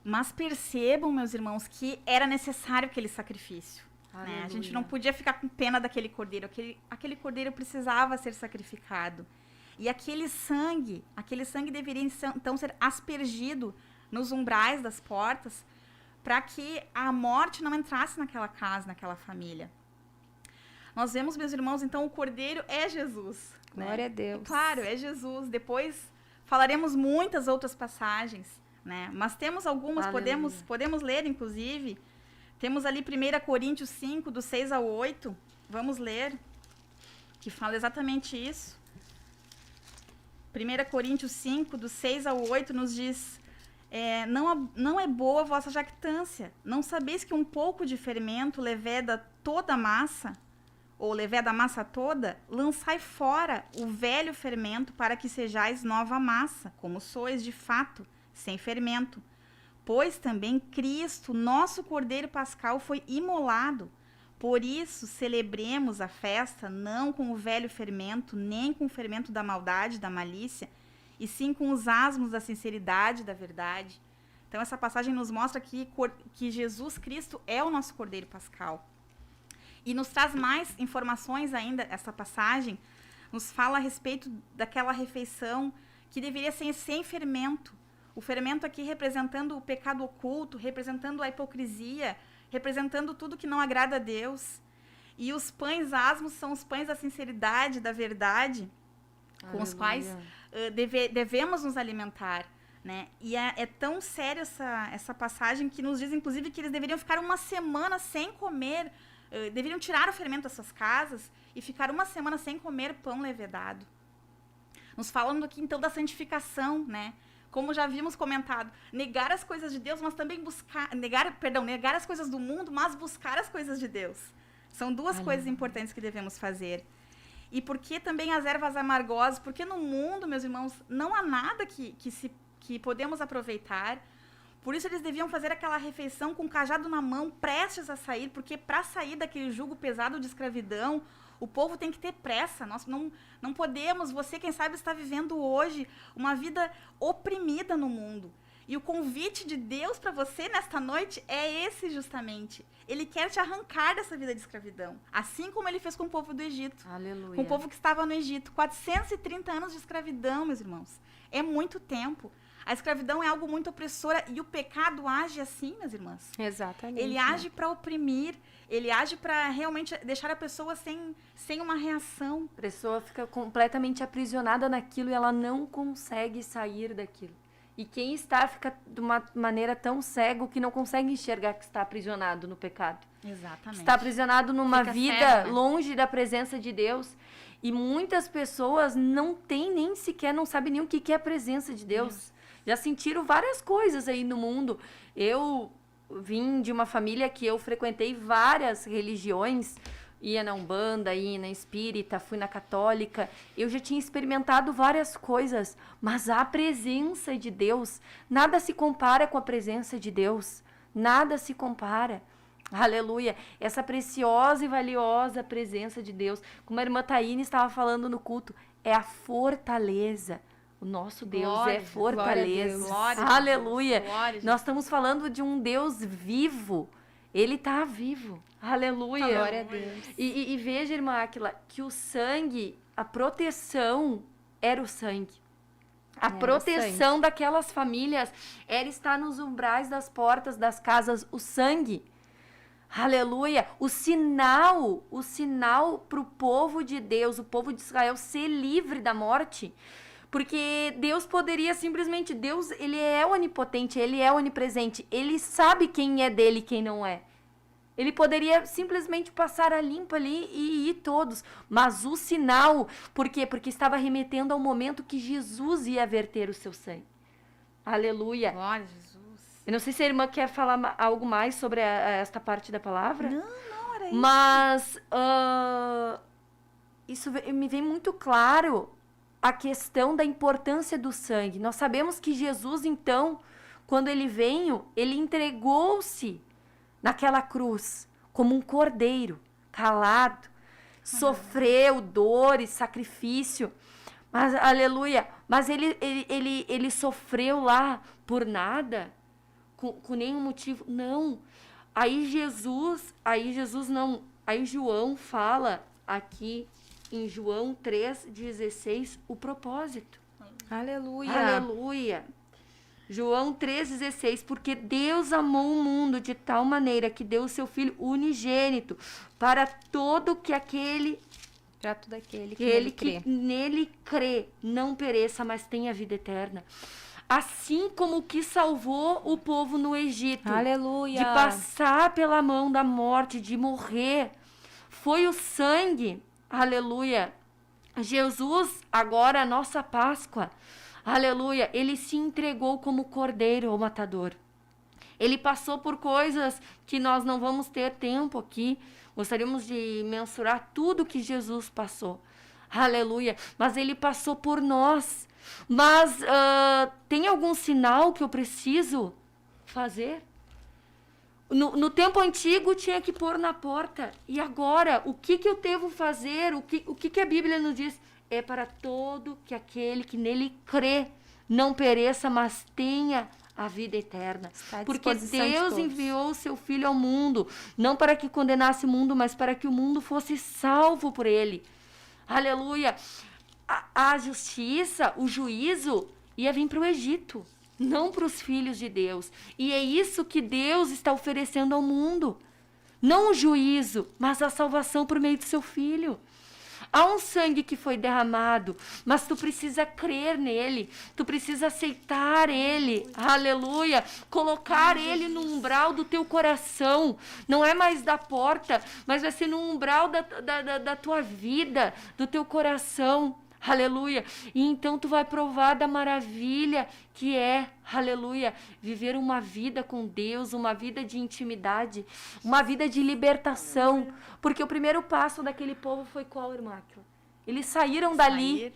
Mas percebam, meus irmãos, que era necessário aquele sacrifício. Né? A Aleluia. gente não podia ficar com pena daquele cordeiro. Aquele cordeiro precisava ser sacrificado. E aquele sangue deveria então ser aspergido nos umbrais das portas para que a morte não entrasse naquela casa, naquela família. Nós vemos, meus irmãos, então o cordeiro é Jesus. Né? Glória a Deus. Claro, é Jesus. Depois falaremos muitas outras passagens, né? Mas temos algumas, Aleluia. podemos ler, inclusive. Temos ali 1 Coríntios 5, do 6 ao 8. Vamos ler, que fala exatamente isso. 1 Coríntios 5, do 6 ao 8, nos diz: não é boa a vossa jactância. Não sabeis que um pouco de fermento leveda toda a massa? Ou leveda a massa toda? Lançai fora o velho fermento, para que sejais nova massa, como sois de fato, sem fermento. Pois também Cristo, nosso Cordeiro Pascal, foi imolado. Por isso, celebremos a festa não com o velho fermento, nem com o fermento da maldade, da malícia, e sim com os asmos da sinceridade, da verdade. Então, essa passagem nos mostra que Jesus Cristo é o nosso Cordeiro Pascal. E nos traz mais informações ainda, essa passagem, nos fala a respeito daquela refeição que deveria ser sem fermento. O fermento aqui representando o pecado oculto, representando a hipocrisia, representando tudo que não agrada a Deus. E os pães asmos são os pães da sinceridade, da verdade, com os quais devemos nos alimentar. Né? E é tão séria essa passagem que nos diz, inclusive, que eles deveriam ficar 1 semana sem comer, deveriam tirar o fermento das suas casas e ficar 1 semana sem comer pão levedado. Nos falando aqui, então, da santificação, né? Como já havíamos comentado, negar as coisas de Deus, mas também negar as coisas do mundo, mas buscar as coisas de Deus. São duas coisas importantes que devemos fazer. E por que também as ervas amargosas? Porque no mundo, meus irmãos, não há nada que podemos aproveitar. Por isso eles deviam fazer aquela refeição com o cajado na mão, prestes a sair, porque para sair daquele jugo pesado de escravidão, o povo tem que ter pressa. Nós não podemos, você, quem sabe, está vivendo hoje uma vida oprimida no mundo. E o convite de Deus para você nesta noite é esse justamente. Ele quer te arrancar dessa vida de escravidão. Assim como ele fez com o povo do Egito. Aleluia. Com o povo que estava no Egito. 430 anos de escravidão, meus irmãos. É muito tempo. A escravidão é algo muito opressora e o pecado age assim, minhas irmãs. Exatamente. Ele age para oprimir, ele age para realmente deixar a pessoa sem uma reação. A pessoa fica completamente aprisionada naquilo e ela não consegue sair daquilo. E quem está fica de uma maneira tão cego que não consegue enxergar que está aprisionado no pecado. Exatamente. Está aprisionado numa Fica vida cego, né? longe da presença de Deus. E muitas pessoas não têm nem sequer, não sabem nem o que é a presença de Deus. Já sentiram várias coisas aí no mundo. Eu vim de uma família que eu frequentei várias religiões. Ia na Umbanda, ia na Espírita, fui na Católica. Eu já tinha experimentado várias coisas. Mas a presença de Deus, nada se compara com a presença de Deus. Nada se compara. Aleluia. Essa preciosa e valiosa presença de Deus. Como a irmã Taíne estava falando no culto, é a fortaleza. O nosso Deus Glória, é fortaleza. glória a Deus, Aleluia. glória a Deus. Nós estamos falando de um Deus vivo. Ele está vivo. Aleluia. Glória a Deus. E veja, irmã Áquila, que o sangue, a proteção era o sangue. A Era o proteção daquelas famílias era estar nos umbrais das portas das casas, o sangue. Aleluia. O sinal para o povo de Deus, o povo de Israel ser livre da morte. Porque Deus poderia simplesmente, Deus, ele é onipotente, ele é onipresente, ele sabe quem é dele e quem não é. Ele poderia simplesmente passar a limpa ali e ir todos. Mas o sinal, por quê? Porque estava remetendo ao momento que Jesus ia verter o seu sangue. Aleluia. Glória a Jesus. Eu não sei se a irmã quer falar algo mais sobre esta parte da palavra. Não, era isso. Mas isso me vem muito claro a questão da importância do sangue. Nós sabemos que Jesus, então, quando ele veio, ele entregou-se naquela cruz como um cordeiro, calado, sofreu dores, sacrifício, mas, aleluia, mas ele sofrsofreu por nada, com nenhum motivo, não. Aí João fala aqui em João 3,16 o propósito. Aleluia. Aleluia. João 3,16, porque Deus amou o mundo de tal maneira que deu o seu Filho unigênito para todo aquele que nele crê não pereça, mas tenha vida eterna. Assim como que salvou o povo no Egito, Aleluia. de passar pela mão da morte, de morrer, foi o sangue, aleluia. Jesus, agora a nossa Páscoa, aleluia, ele se entregou como cordeiro ao matador. Ele passou por coisas que nós não vamos ter tempo aqui. Gostaríamos de mensurar tudo que Jesus passou. Aleluia. Mas ele passou por nós. Mas tem algum sinal que eu preciso fazer? No tempo antigo tinha que pôr na porta. E agora, o que eu devo fazer? O que a Bíblia nos diz? É para todo aquele que nele crê não pereça, mas tenha a vida eterna. Porque Deus enviou o seu Filho ao mundo, não para que condenasse o mundo, mas para que o mundo fosse salvo por ele. Aleluia. A justiça, o juízo ia vir para o Egito, não para os filhos de Deus. E é isso que Deus está oferecendo ao mundo. Não o juízo, mas a salvação por meio do seu Filho. Há um sangue que foi derramado, mas tu precisa crer nele, tu precisa aceitar ele, aleluia, colocar ele no umbral do teu coração, não é mais da porta, mas vai ser no umbral da tua vida, do teu coração, aleluia, e então tu vai provar da maravilha que é, aleluia, viver uma vida com Deus, uma vida de intimidade, uma vida de libertação, porque o primeiro passo daquele povo foi qual, irmã Áquila? Eles saíram dali,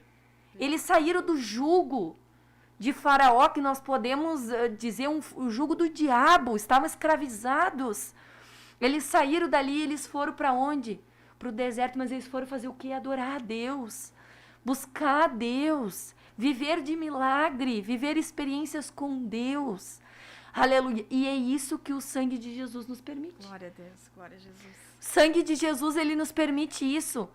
eles saíram do jugo de Faraó, que nós podemos dizer o jugo do diabo, estavam escravizados, eles saíram dali, eles foram para onde? Para o deserto, mas eles foram fazer o quê? Adorar a Deus, buscar a Deus, viver de milagre, viver experiências com Deus. Aleluia. E é isso que o sangue de Jesus nos permite. Glória a Deus, glória a Jesus. O sangue de Jesus, ele nos permite isso.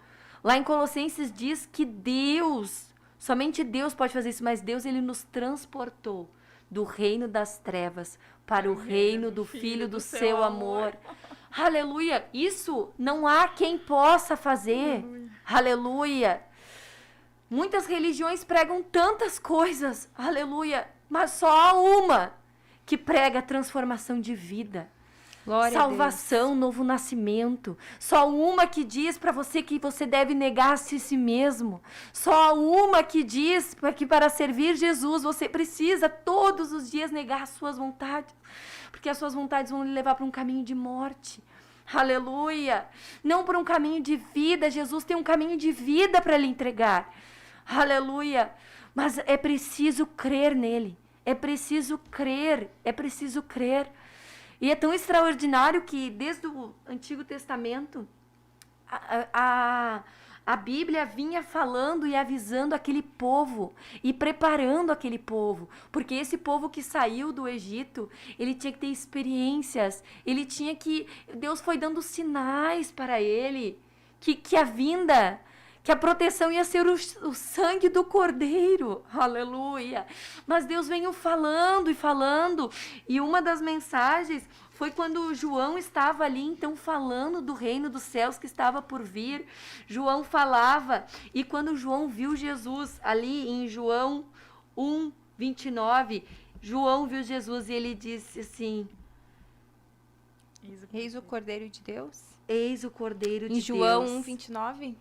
Lá em Colossenses diz que Deus, somente Deus pode fazer isso, mas Deus, ele nos transportou do reino das trevas para o reino do Filho do seu amor. Aleluia. Isso não há quem possa fazer. Aleluia. Muitas religiões pregam tantas coisas, aleluia, mas só há uma que prega transformação de vida. Glória Salvação, novo nascimento. Só uma que diz para você que você deve negar-se a si mesmo. Só uma que diz que para servir Jesus você precisa todos os dias negar as suas vontades. Porque as suas vontades vão lhe levar para um caminho de morte. Aleluia. Não para um caminho de vida. Jesus tem um caminho de vida para lhe entregar. Aleluia. Mas é preciso crer nele. É preciso crer. É preciso crer. E é tão extraordinário que, desde o Antigo Testamento, a Bíblia vinha falando e avisando aquele povo e preparando aquele povo. Porque esse povo que saiu do Egito, ele tinha que ter experiências, ele tinha que... Deus foi dando sinais para ele que a vinda... que a proteção ia ser o sangue do Cordeiro, aleluia. Mas Deus veio falando e falando, e uma das mensagens foi quando João estava ali, então, falando do reino dos céus que estava por vir. João falava, e quando João viu Jesus, ali em João 1, 29, João viu Jesus e ele disse assim... Eis o Cordeiro de Deus. Eis o Cordeiro de Deus. Em João 1, 29...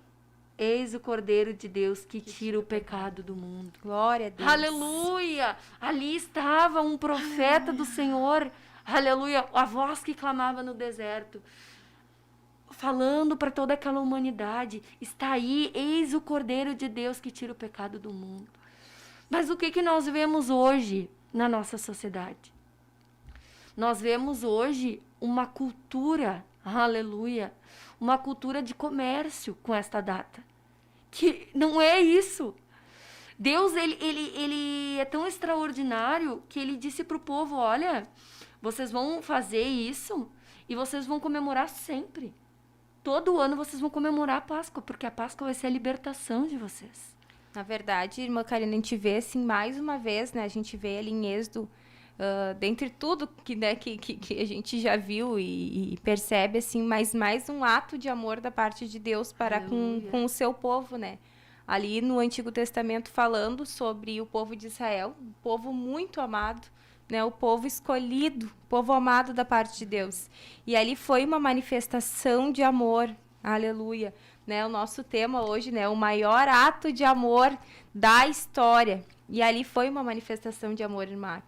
Eis o Cordeiro de Deus que tira o pecado do mundo. Glória a Deus. Aleluia! Ali estava um profeta do Senhor. Aleluia! A voz que clamava no deserto. Falando para toda aquela humanidade. Está aí, eis o Cordeiro de Deus que tira o pecado do mundo. Mas o que nós vemos hoje na nossa sociedade? Nós vemos hoje uma cultura, aleluia, uma cultura de comércio com esta data. Que não é isso. Deus, ele é tão extraordinário que ele disse para o povo, olha, vocês vão fazer isso e vocês vão comemorar sempre. Todo ano vocês vão comemorar a Páscoa, porque a Páscoa vai ser a libertação de vocês. Na verdade, irmã Karina, a gente vê assim, mais uma vez, né? A gente vê ali em Êxodo, dentre tudo que a gente já viu e percebe, assim, mais um ato de amor da parte de Deus para com o seu povo, né? Ali no Antigo Testamento falando sobre o povo de Israel, um povo muito amado, né? O povo escolhido, o povo amado da parte de Deus. E ali foi uma manifestação de amor, aleluia, né? O nosso tema hoje, né? O maior ato de amor da história. E ali foi uma manifestação de amor, irmã.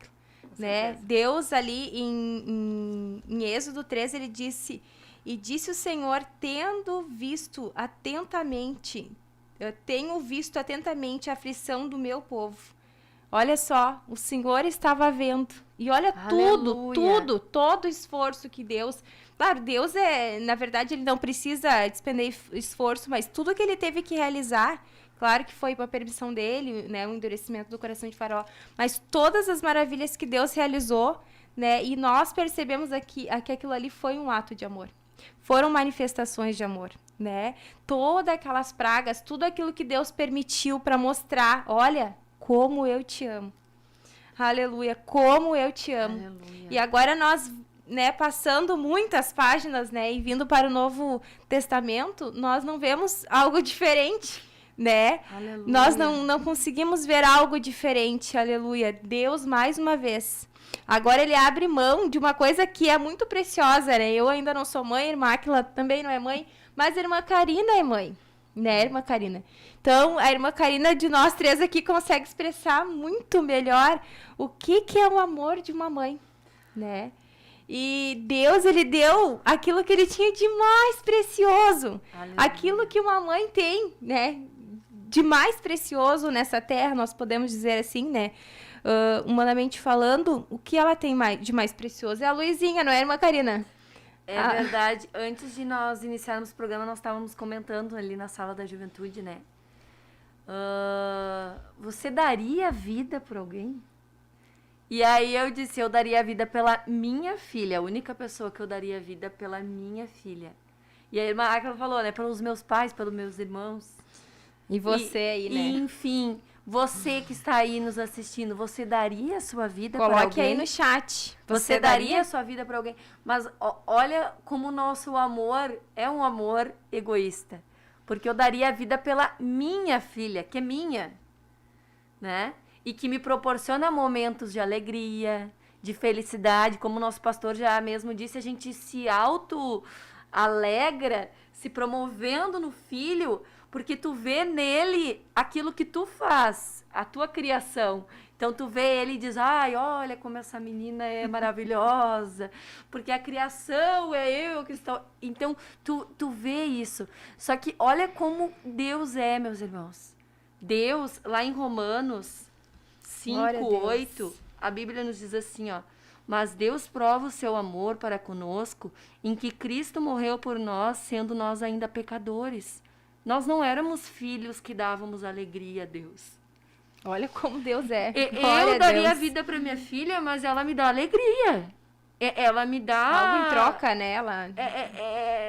Né? Deus ali em Êxodo 13, ele disse, e disse o Senhor, tenho visto atentamente a aflição do meu povo. Olha só, o Senhor estava vendo. E olha todo o esforço que Deus... Claro, Deus na verdade, ele não precisa despender esforço, mas tudo que ele teve que realizar... Claro que foi uma permissão dele, né, o endurecimento do coração de Faraó, mas todas as maravilhas que Deus realizou, né, e nós percebemos aqui que aquilo ali foi um ato de amor. Foram manifestações de amor, né? Todas aquelas pragas, tudo aquilo que Deus permitiu para mostrar, olha, como eu te amo. Aleluia, como eu te amo. Aleluia. E agora nós, né, passando muitas páginas, né, e vindo para o Novo Testamento, nós não vemos algo diferente. Né? Aleluia. Nós não conseguimos ver algo diferente, aleluia. Deus, mais uma vez, agora ele abre mão de uma coisa que é muito preciosa, né? Eu ainda não sou mãe, a irmã Áquila também não é mãe, mas a irmã Karina é mãe, né, irmã Karina? Então, a irmã Karina de nós três aqui consegue expressar muito melhor o que é o amor de uma mãe, né? E Deus, ele deu aquilo que ele tinha de mais precioso, aleluia. Aquilo que uma mãe tem, né? De mais precioso nessa terra, nós podemos dizer assim, né? Humanamente falando, o que ela tem de mais precioso é a Luizinha, não é, irmã Karina? É verdade. Antes de nós iniciarmos o programa, nós estávamos comentando ali na sala da juventude, né? Você daria a vida por alguém? E aí eu disse, eu daria a vida pela minha filha, a única pessoa que eu daria a vida pela minha filha. E a irmã Áquila falou, né? Pelos meus pais, pelos meus irmãos. E você aí, né? E, enfim, você que está aí nos assistindo, você daria a sua vida para alguém? Coloque aí no chat. Você daria a sua vida para alguém? Mas olha como o nosso amor é um amor egoísta. porque eu daria a vida pela minha filha, que é minha, né? E que me proporciona momentos de alegria, de felicidade, como o nosso pastor já mesmo disse, a gente se auto-alegra, se promovendo no filho, porque tu vê nele aquilo que tu faz, a tua criação. Então tu vê ele e diz, ai, olha como essa menina é maravilhosa, porque a criação é eu que estou... Então tu vê isso. Só que olha como Deus é, meus irmãos. Deus, lá em Romanos 5:8, a Bíblia nos diz assim, ó, mas Deus prova o seu amor para conosco em que Cristo morreu por nós, sendo nós ainda pecadores. Nós não éramos filhos que dávamos alegria a Deus. Olha como Deus é. Eu daria a vida para minha filha, mas ela me dá alegria. Ela me dá... Algo em troca, né?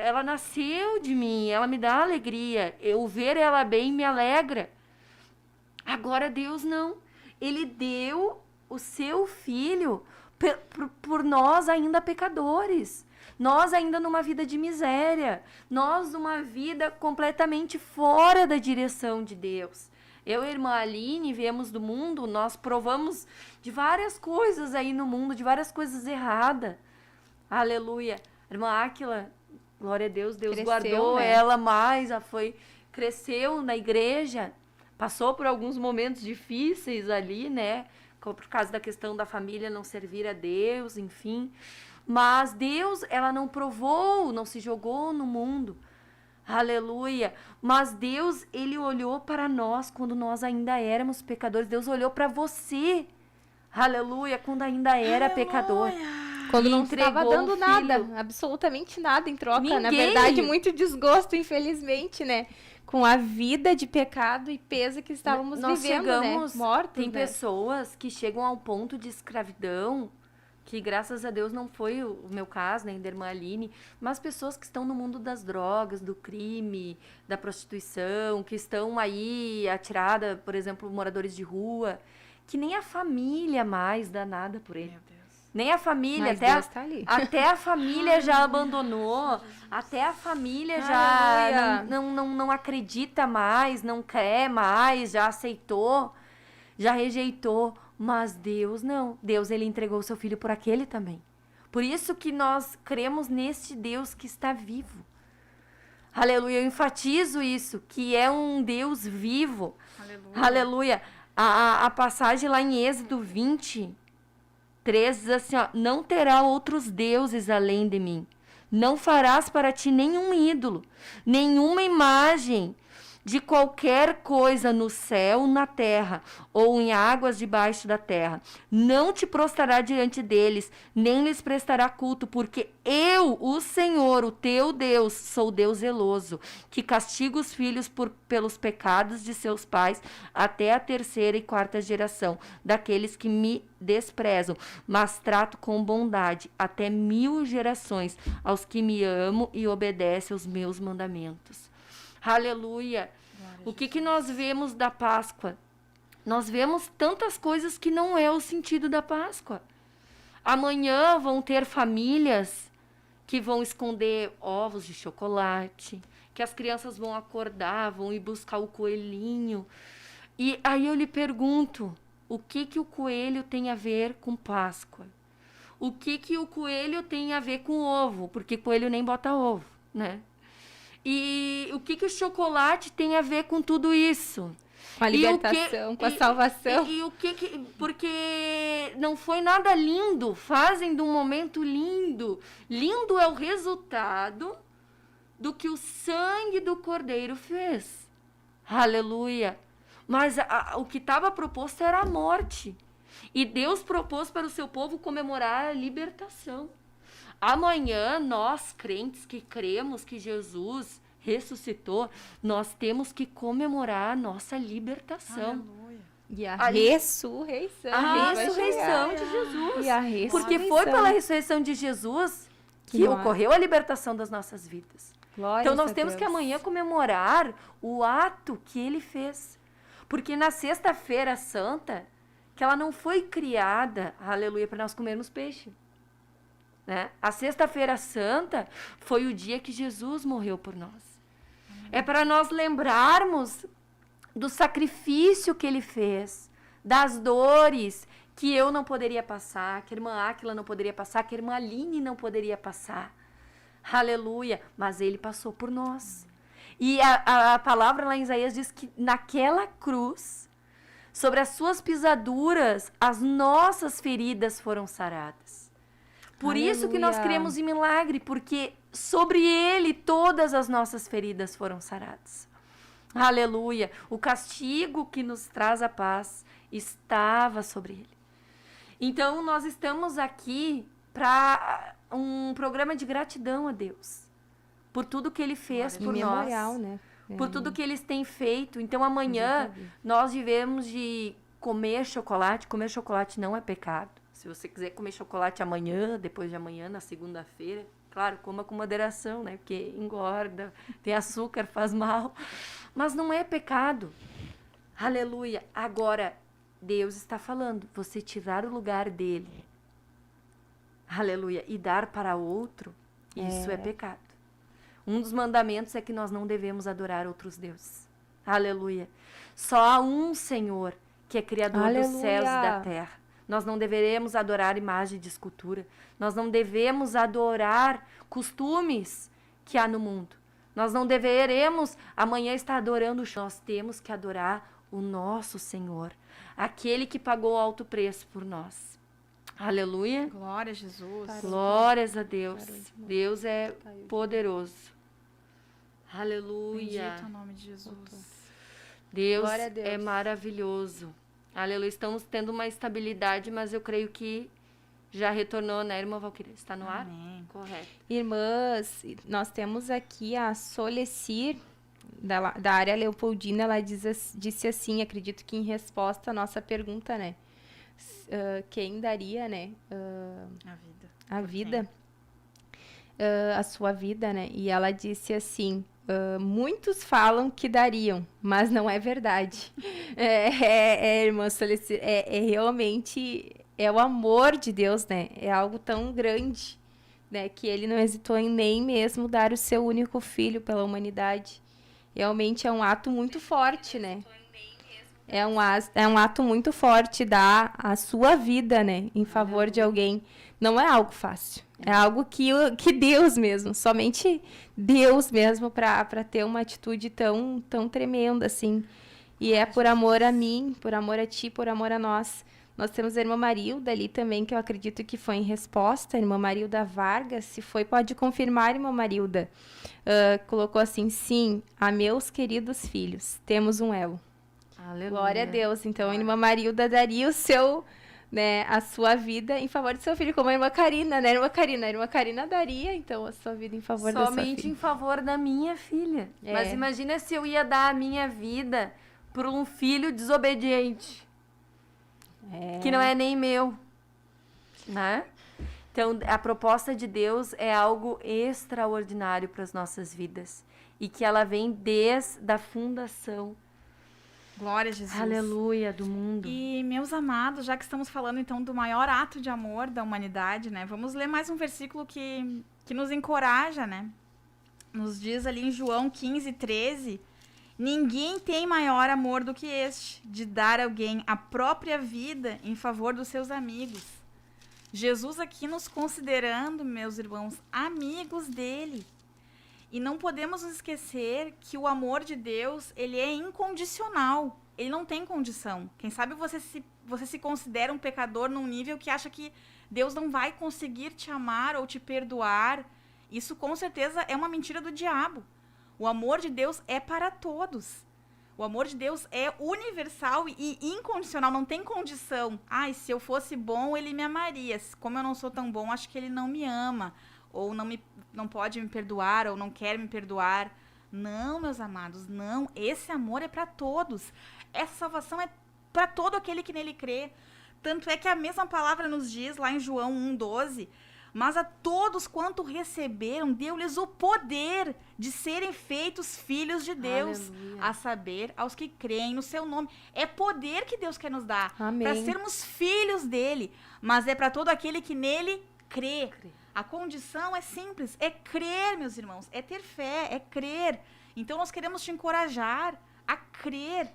Ela nasceu de mim, ela me dá alegria. Eu ver ela bem me alegra. Agora Deus não. Ele deu o seu filho por nós ainda pecadores. Nós ainda numa vida de miséria. Nós numa vida completamente fora da direção de Deus. Eu e a irmã Aline viemos do mundo, nós provamos de várias coisas aí no mundo, de várias coisas erradas. Aleluia. A irmã Áquila, glória a Deus, Deus Cresceu, guardou né? ela mais, cresceu na igreja, passou por alguns momentos difíceis ali, né? Por causa da questão da família não servir a Deus, enfim. Mas Deus, ela não provou, não se jogou no mundo. Aleluia. Mas Deus, ele olhou para nós quando nós ainda éramos pecadores. Deus olhou para você. Aleluia. Quando ainda era pecador. Quando E não estava entregou dando o nada, filho. absolutamente nada em troca. Na Ninguém. verdade, muito desgosto, infelizmente, né? Com a vida de pecado e peso que estávamos Nós vivendo, chegamos, né? Mortos, tem né? pessoas que chegam a um ponto de escravidão, que graças a Deus não foi o meu caso, nem da irmã Aline, mas pessoas que estão no mundo das drogas, do crime, da prostituição, que estão aí atiradas, por exemplo, moradores de rua, que nem a família mais dá nada por ele. Meu Deus. Nem a família, Mas até Deus tá ali. até a família já abandonou, até a família já não acredita mais, não quer mais, já aceitou, já rejeitou. Mas Deus não. Deus, ele entregou o seu filho por aquele também. Por isso que nós cremos neste Deus que está vivo. Aleluia, eu enfatizo isso, que é um Deus vivo. Aleluia. Aleluia. A passagem lá em Êxodo 20, 3 diz assim, ó, não terá outros deuses além de mim. Não farás para ti nenhum ídolo, nenhuma imagem de qualquer coisa no céu, na terra, ou em águas debaixo da terra. Não te prostrará diante deles, nem lhes prestará culto, porque eu, o Senhor, o teu Deus, sou Deus zeloso, que castiga os filhos pelos pecados de seus pais, até a 3ª e 4ª geração, daqueles que me desprezam, mas trato com bondade, até 1000 gerações, aos que me amam e obedecem aos meus mandamentos. Aleluia. O que nós vemos da Páscoa? Nós vemos tantas coisas que não é o sentido da Páscoa. Amanhã vão ter famílias que vão esconder ovos de chocolate, que as crianças vão acordar, vão ir buscar o coelhinho. E aí eu lhe pergunto, o que o coelho tem a ver com Páscoa? O que o coelho tem a ver com ovo? Porque coelho nem bota ovo, né? E o que o chocolate tem a ver com tudo isso? Com a libertação, com a salvação. E o que... Porque não foi nada lindo. Fazem de um momento lindo. Lindo é o resultado do que o sangue do Cordeiro fez. Aleluia. Mas o que estava proposto era a morte. E Deus propôs para o seu povo comemorar a libertação. Amanhã, nós, crentes que cremos que Jesus ressuscitou, nós temos que comemorar a nossa libertação. Aleluia. E a Ali- ressurreição. A vai ressurreição chegar. de Jesus. E a ressurreição. Porque foi pela ressurreição de Jesus que Glória. ocorreu a libertação das nossas vidas. Glórias Então nós a temos Deus. que amanhã comemorar o ato que ele fez. Porque na sexta-feira santa, que ela não foi criada, aleluia, para nós comermos peixe. Né? A sexta-feira santa foi o dia que Jesus morreu por nós. É para nós lembrarmos do sacrifício que ele fez, das dores que eu não poderia passar, que a irmã Áquila não poderia passar, que a irmã Aline não poderia passar. Aleluia! Mas ele passou por nós. E a palavra lá em Isaías diz que naquela cruz, sobre as suas pisaduras, as nossas feridas foram saradas. Por isso que nós cremos em milagre, porque sobre ele todas as nossas feridas foram saradas. Aleluia! O castigo que nos traz a paz estava sobre ele. Então, nós estamos aqui para um programa de gratidão a Deus. Por tudo que ele fez por memorial, nós. né? Por tudo que eles têm feito. Então, amanhã, nós devemos de comer chocolate. Comer chocolate não é pecado. Se você quiser comer chocolate amanhã, depois de amanhã, na segunda-feira, claro, coma com moderação, né? Porque engorda, tem açúcar, faz mal. Mas não é pecado. Aleluia. Agora, Deus está falando, você tirar o lugar dele, aleluia, e dar para outro, isso é pecado. Um dos mandamentos é que nós não devemos adorar outros deuses. Aleluia. Só há um Senhor que é criador dos céus e da terra. Nós não deveremos adorar imagem de escultura. Nós não devemos adorar costumes que há no mundo. Nós não deveremos amanhã estar adorando. Nós temos que adorar o nosso Senhor, aquele que pagou alto preço por nós. Aleluia. Glória a Jesus. Glórias a Deus. Deus é poderoso. Aleluia. Bendito o nome de Jesus. Deus Glória a Deus. é maravilhoso. Aleluia. Estamos tendo uma estabilidade, mas eu creio que já retornou, né, irmã Valquíria? Está no ar? Amém. Correto. Irmãs, nós temos aqui a Solecir, da área Leopoldina. Ela disse assim, acredito que em resposta à nossa pergunta, né? Quem daria, né? A vida. A vida, a sua vida, né? E ela disse assim, muitos falam que dariam, mas não é verdade. Irmã Solecir, realmente é o amor de Deus, né? É algo tão grande, né? Que ele não hesitou em nem mesmo dar o seu único filho pela humanidade. Realmente é um ato muito forte, né? É um ato muito forte dar a sua vida, né? Em favor de alguém. Não é algo fácil. É algo que Deus mesmo, somente Deus mesmo, para ter uma atitude tão tremenda, assim. E é por amor a mim, por amor a ti, por amor a nós. Nós temos a irmã Marilda ali também, que eu acredito que foi em resposta. A irmã Marilda Vargas, se foi, pode confirmar, irmã Marilda. Colocou assim, sim, a meus queridos filhos, temos um elo. Aleluia. Glória a Deus. Então, a irmã Marilda daria o seu, né, a sua vida em favor do seu filho, como a irmã Karina, né, irmã Karina? A irmã Karina daria, então, a sua vida em favor da sua filha. Somente em favor da minha filha. É. Mas imagina se eu ia dar a minha vida por um filho desobediente, que não é nem meu, né? Então, a proposta de Deus é algo extraordinário para as nossas vidas e que ela vem desde a fundação. Glória a Jesus. Aleluia, do mundo. E, meus amados, já que estamos falando, então, do maior ato de amor da humanidade, né? Vamos ler mais um versículo que nos encoraja, né? Nos diz ali em João 15:13, ninguém tem maior amor do que este, de dar a alguém a própria vida em favor dos seus amigos. Jesus aqui nos considerando, meus irmãos, amigos dele. E não podemos nos esquecer que o amor de Deus, ele é incondicional. Ele não tem condição. Quem sabe você se considera um pecador num nível que acha que Deus não vai conseguir te amar ou te perdoar. Isso com certeza é uma mentira do diabo. O amor de Deus é para todos. O amor de Deus é universal e incondicional, não tem condição. Ah, se eu fosse bom, ele me amaria. Como eu não sou tão bom, acho que ele não me ama. Ou não pode me perdoar, ou não quer me perdoar. Não, meus amados, não. Esse amor é para todos. Essa salvação é para todo aquele que nele crê. Tanto é que a mesma palavra nos diz lá em João 1:12, mas a todos quanto receberam, deu-lhes o poder de serem feitos filhos de Deus. Aleluia. A saber, aos que creem no seu nome. É poder que Deus quer nos dar. Amém. Para sermos filhos dele. Mas é para todo aquele que nele crê. A condição é simples, é crer, meus irmãos, é ter fé, é crer. Então nós queremos te encorajar a crer,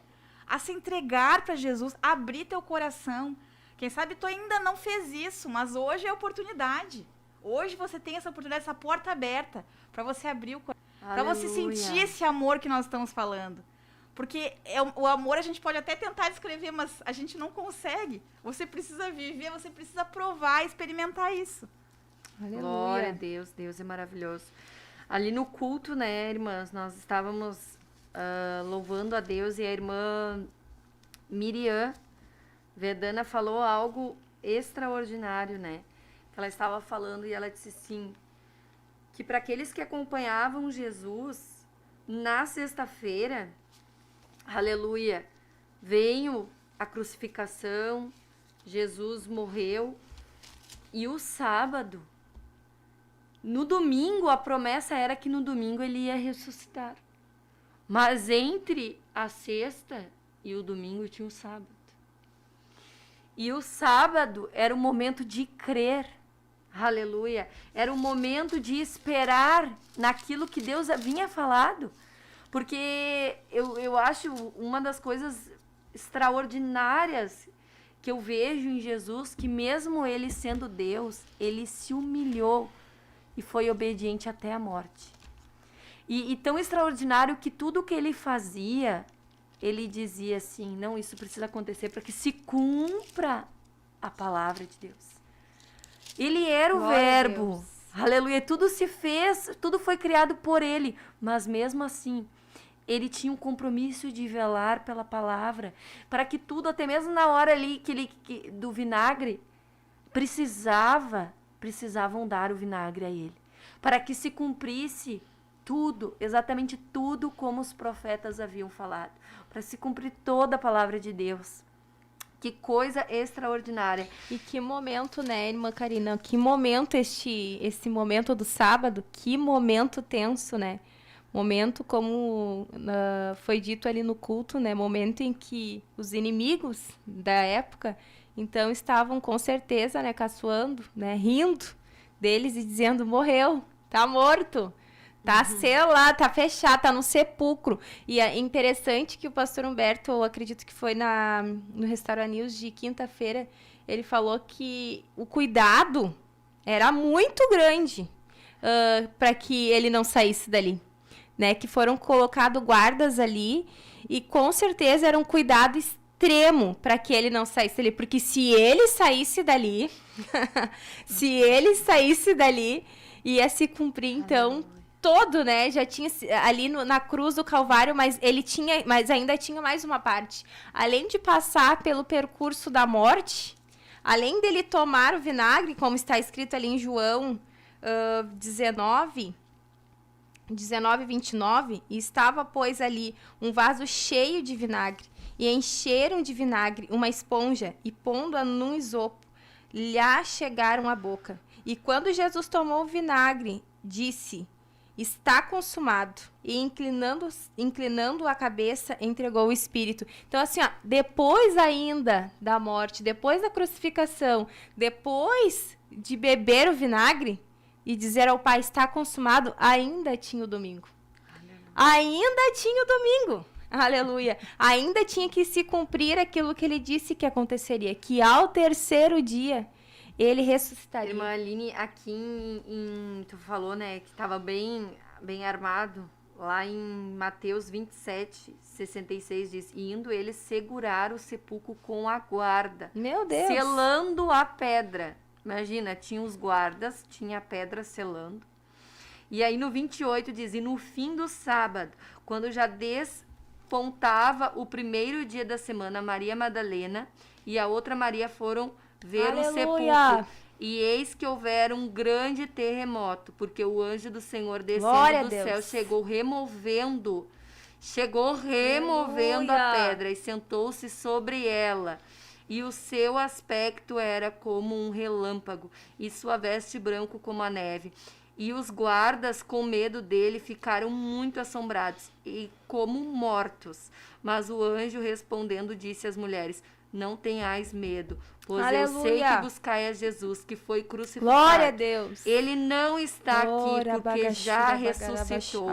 a se entregar para Jesus, abrir teu coração. Quem sabe tu ainda não fez isso, mas hoje é a oportunidade. Hoje você tem essa oportunidade, essa porta aberta para você abrir o coração, para você sentir esse amor que nós estamos falando. Porque o amor a gente pode até tentar descrever, mas a gente não consegue. Você precisa viver, você precisa provar, experimentar isso. Aleluia. Glória a Deus, Deus é maravilhoso. Ali no culto, né, irmãs, nós estávamos louvando a Deus e a irmã Miriam Vedana falou algo extraordinário, né? Ela estava falando e ela disse assim, que para aqueles que acompanhavam Jesus na sexta-feira, aleluia, veio a crucificação, Jesus morreu e o sábado, no domingo, a promessa era que no domingo ele ia ressuscitar. Mas entre a sexta e o domingo tinha o sábado. E o sábado era o momento de crer, aleluia, era o momento de esperar naquilo que Deus havia falado. Porque eu acho uma das coisas extraordinárias que eu vejo em Jesus, que mesmo ele sendo Deus, ele se humilhou e foi obediente até a morte. E tão extraordinário que tudo que ele fazia, ele dizia assim, não, isso precisa acontecer para que se cumpra a palavra de Deus. Ele era o Glória a verbo, Deus. aleluia, tudo se fez, tudo foi criado por ele, mas mesmo assim, ele tinha um compromisso de velar pela palavra, para que tudo, até mesmo na hora ali do vinagre, precisavam dar o vinagre a ele, para que se cumprisse tudo, exatamente tudo como os profetas haviam falado, para se cumprir toda a palavra de Deus. Que coisa extraordinária. E que momento, né, irmã Karina? Que momento esse momento do sábado, que momento tenso, né? Momento, como foi dito ali no culto, né? Momento em que os inimigos da época, então, estavam com certeza, né, caçoando, né, rindo deles e dizendo, morreu, tá morto. Tá selado, tá fechado, tá no sepulcro. E é interessante que o pastor Humberto, eu acredito que foi no Restaura News de quinta-feira, ele falou que o cuidado era muito grande para que ele não saísse dali. Né? Que foram colocados guardas ali e com certeza era um cuidado extremo para que ele não saísse dali. Porque se ele saísse dali, ia se cumprir, então... todo, né, já tinha ali na cruz do Calvário, mas ainda tinha mais uma parte. Além de passar pelo percurso da morte, além dele tomar o vinagre, como está escrito ali em João 19, 29, estava, pois, ali um vaso cheio de vinagre, e encheram de vinagre uma esponja, e pondo-a num isopo, lhe chegaram à boca. E quando Jesus tomou o vinagre, disse... está consumado. E inclinando a cabeça, entregou o espírito. Então, assim, ó, depois ainda da morte, depois da crucificação, depois de beber o vinagre e dizer ao Pai, está consumado, ainda tinha o domingo. Ainda tinha o domingo. Aleluia. Ainda tinha que se cumprir aquilo que ele disse que aconteceria. Que ao terceiro dia... ele ressuscitaria. Irmã Aline, aqui tu falou, né, que estava bem armado. Lá em Mateus 27, 66 diz, e indo eles segurar o sepulcro com a guarda. Meu Deus! Selando a pedra. Imagina, tinha os guardas, tinha a pedra selando. E aí no 28 diz, e no fim do sábado, quando já despontava o primeiro dia da semana, Maria Madalena e a outra Maria foram ver Aleluia. o sepulcro. E eis que houvera um grande terremoto, porque o anjo do Senhor descendo do céu chegou removendo a pedra e sentou-se sobre ela. E o seu aspecto era como um relâmpago, e sua veste branco como a neve. E os guardas, com medo dele, ficaram muito assombrados e como mortos. Mas o anjo, respondendo, disse às mulheres, não tenhais medo, pois Aleluia. eu sei que buscai a Jesus, que foi crucificado. Glória a Deus. Ele não está aqui porque já ressuscitou.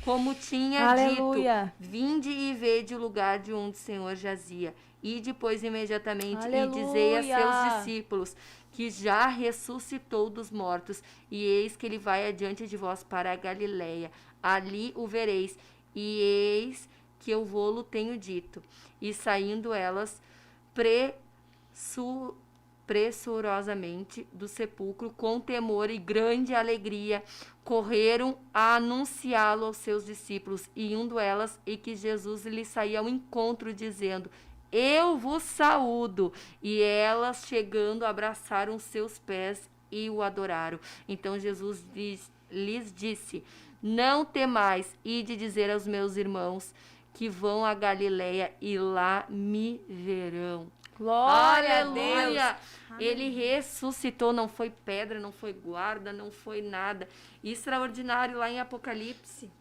como tinha Aleluia. dito, vinde e vede o lugar de onde o Senhor jazia. E depois imediatamente e dizei a seus Aleluia. discípulos que já ressuscitou dos mortos, e eis que ele vai adiante de vós para a Galileia. Ali o vereis, e eis que eu vô-lo tenho dito. E saindo elas pressurosamente do sepulcro, com temor e grande alegria, correram a anunciá-lo aos seus discípulos, e indo elas, e que Jesus lhe saía ao encontro, dizendo: eu vos saúdo. E elas, chegando, abraçaram seus pés e o adoraram. Então Jesus lhes disse: não temais, ide dizer aos meus irmãos que vão a Galileia e lá me verão. Glória Aleluia! a Deus. Ele ressuscitou, não foi pedra, não foi guarda, não foi nada. Extraordinário lá em Apocalipse.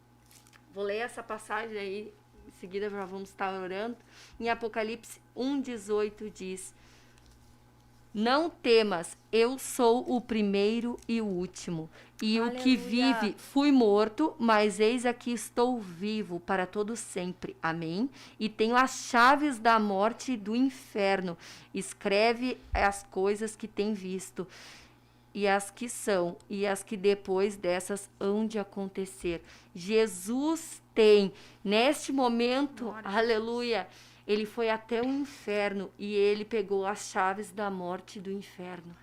Vou ler essa passagem aí, em seguida já vamos estar orando. Em Apocalipse 1:18 diz: não temas, eu sou o primeiro e o último. E o que Aleluia. vive, fui morto, mas eis aqui estou vivo para todo sempre. Amém? E tenho as chaves da morte e do inferno. Escreve as coisas que tem visto, e as que são, e as que depois dessas hão de acontecer. Jesus tem, neste momento, aleluia, ele foi até o inferno e ele pegou as chaves da morte e do inferno.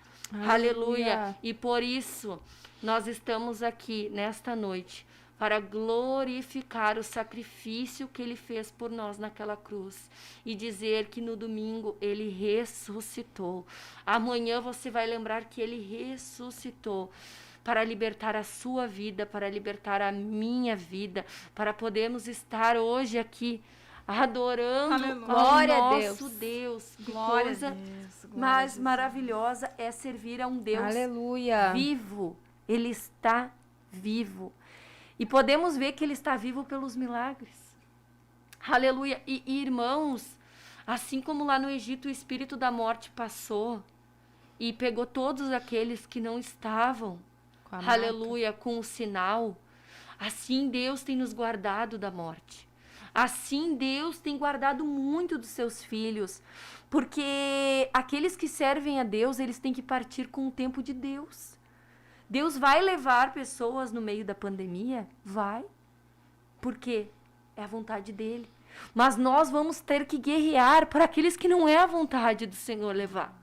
Aleluia. E por isso, nós estamos aqui nesta noite para glorificar o sacrifício que ele fez por nós naquela cruz e dizer que no domingo ele ressuscitou. Amanhã você vai lembrar que ele ressuscitou para libertar a sua vida, para libertar a minha vida, para podermos estar hoje aqui adorando Glória a ao Deus. nosso Deus. Que Glória coisa a Deus, glória a mais Jesus. maravilhosa é servir a um Deus Aleluia. vivo. Ele está vivo. E podemos ver que ele está vivo pelos milagres. Aleluia. E irmãos, assim como lá no Egito o espírito da morte passou e pegou todos aqueles que não estavam, Com a marca. aleluia, com o sinal, assim Deus tem nos guardado da morte. Assim Deus tem guardado muito dos seus filhos, porque aqueles que servem a Deus, eles têm que partir com o tempo de Deus. Deus vai levar pessoas no meio da pandemia? Vai. Por quê? É a vontade dele. Mas nós vamos ter que guerrear para aqueles que não é a vontade do Senhor levar.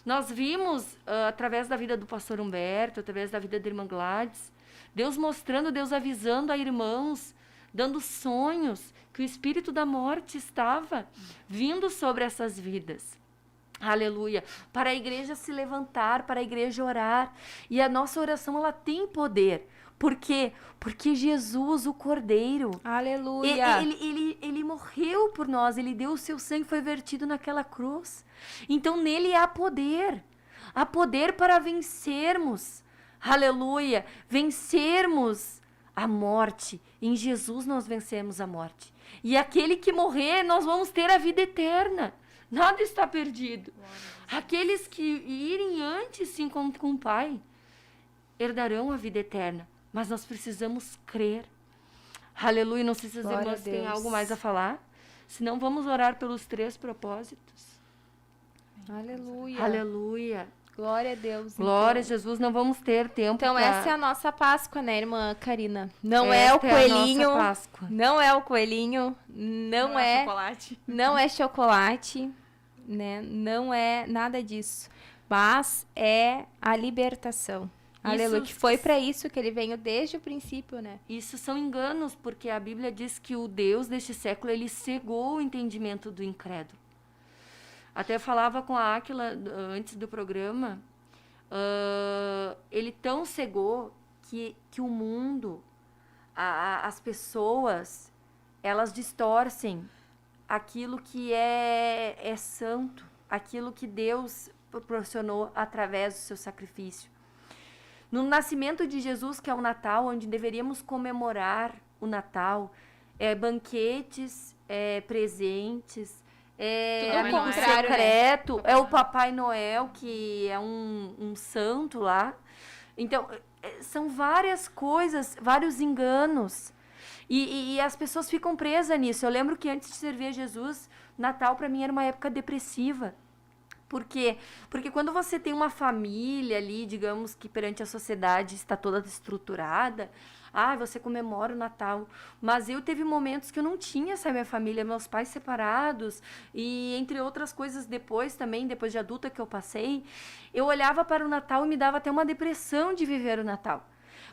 Nós vimos, através da vida do pastor Humberto, através da vida da irmã Gladys, Deus mostrando, Deus avisando a irmãos, dando sonhos, que o espírito da morte estava vindo sobre essas vidas. Aleluia. Para a igreja se levantar, para a igreja orar. E a nossa oração, ela tem poder. Por quê? Porque Jesus, o Cordeiro, Aleluia. ele morreu por nós, ele deu o seu sangue, foi vertido naquela cruz. Então nele há poder para vencermos, aleluia, vencermos a morte. Em Jesus nós vencemos a morte. E aquele que morrer, nós vamos ter a vida eterna. Nada está perdido. Aqueles que irem antes se encontrar com o Pai herdarão a vida eterna. Mas nós precisamos crer. Aleluia. Não sei se as Glória irmãs a têm Deus. algo mais a falar. Senão vamos orar pelos 3 propósitos. Aleluia. Aleluia. Glória a Deus. Glória a então. Jesus. Não vamos ter tempo. Então pra- essa é a nossa Páscoa, né, irmã Karina? Não é Esta o coelhinho. a nossa Páscoa. Não é o coelhinho. Não é. chocolate. Não é chocolate, né? Não é nada disso. Mas é a libertação. Aleluia. Que foi para isso que ele veio desde o princípio, né? Isso são enganos, porque a Bíblia diz que o Deus deste século, ele cegou o entendimento do incrédulo. Até falava com a Áquila antes do programa, ele tão cegou que o mundo, as pessoas, elas distorcem aquilo que é santo, aquilo que Deus proporcionou através do seu sacrifício. No nascimento de Jesus, que é o Natal, onde deveríamos comemorar o Natal, banquetes, presentes, Tudo ao amigo contrário, secreto, é o Papai Noel, que é um santo lá. Então, são várias coisas, vários enganos. E as pessoas ficam presas nisso. Eu lembro que antes de servir a Jesus, Natal para mim era uma época depressiva. Por quê? Porque quando você tem uma família ali, digamos que perante a sociedade está toda estruturada, você comemora o Natal. Mas eu teve momentos que eu não tinha essa minha família, meus pais separados, e entre outras coisas depois também, depois de adulta que eu passei, eu olhava para o Natal e me dava até uma depressão de viver o Natal.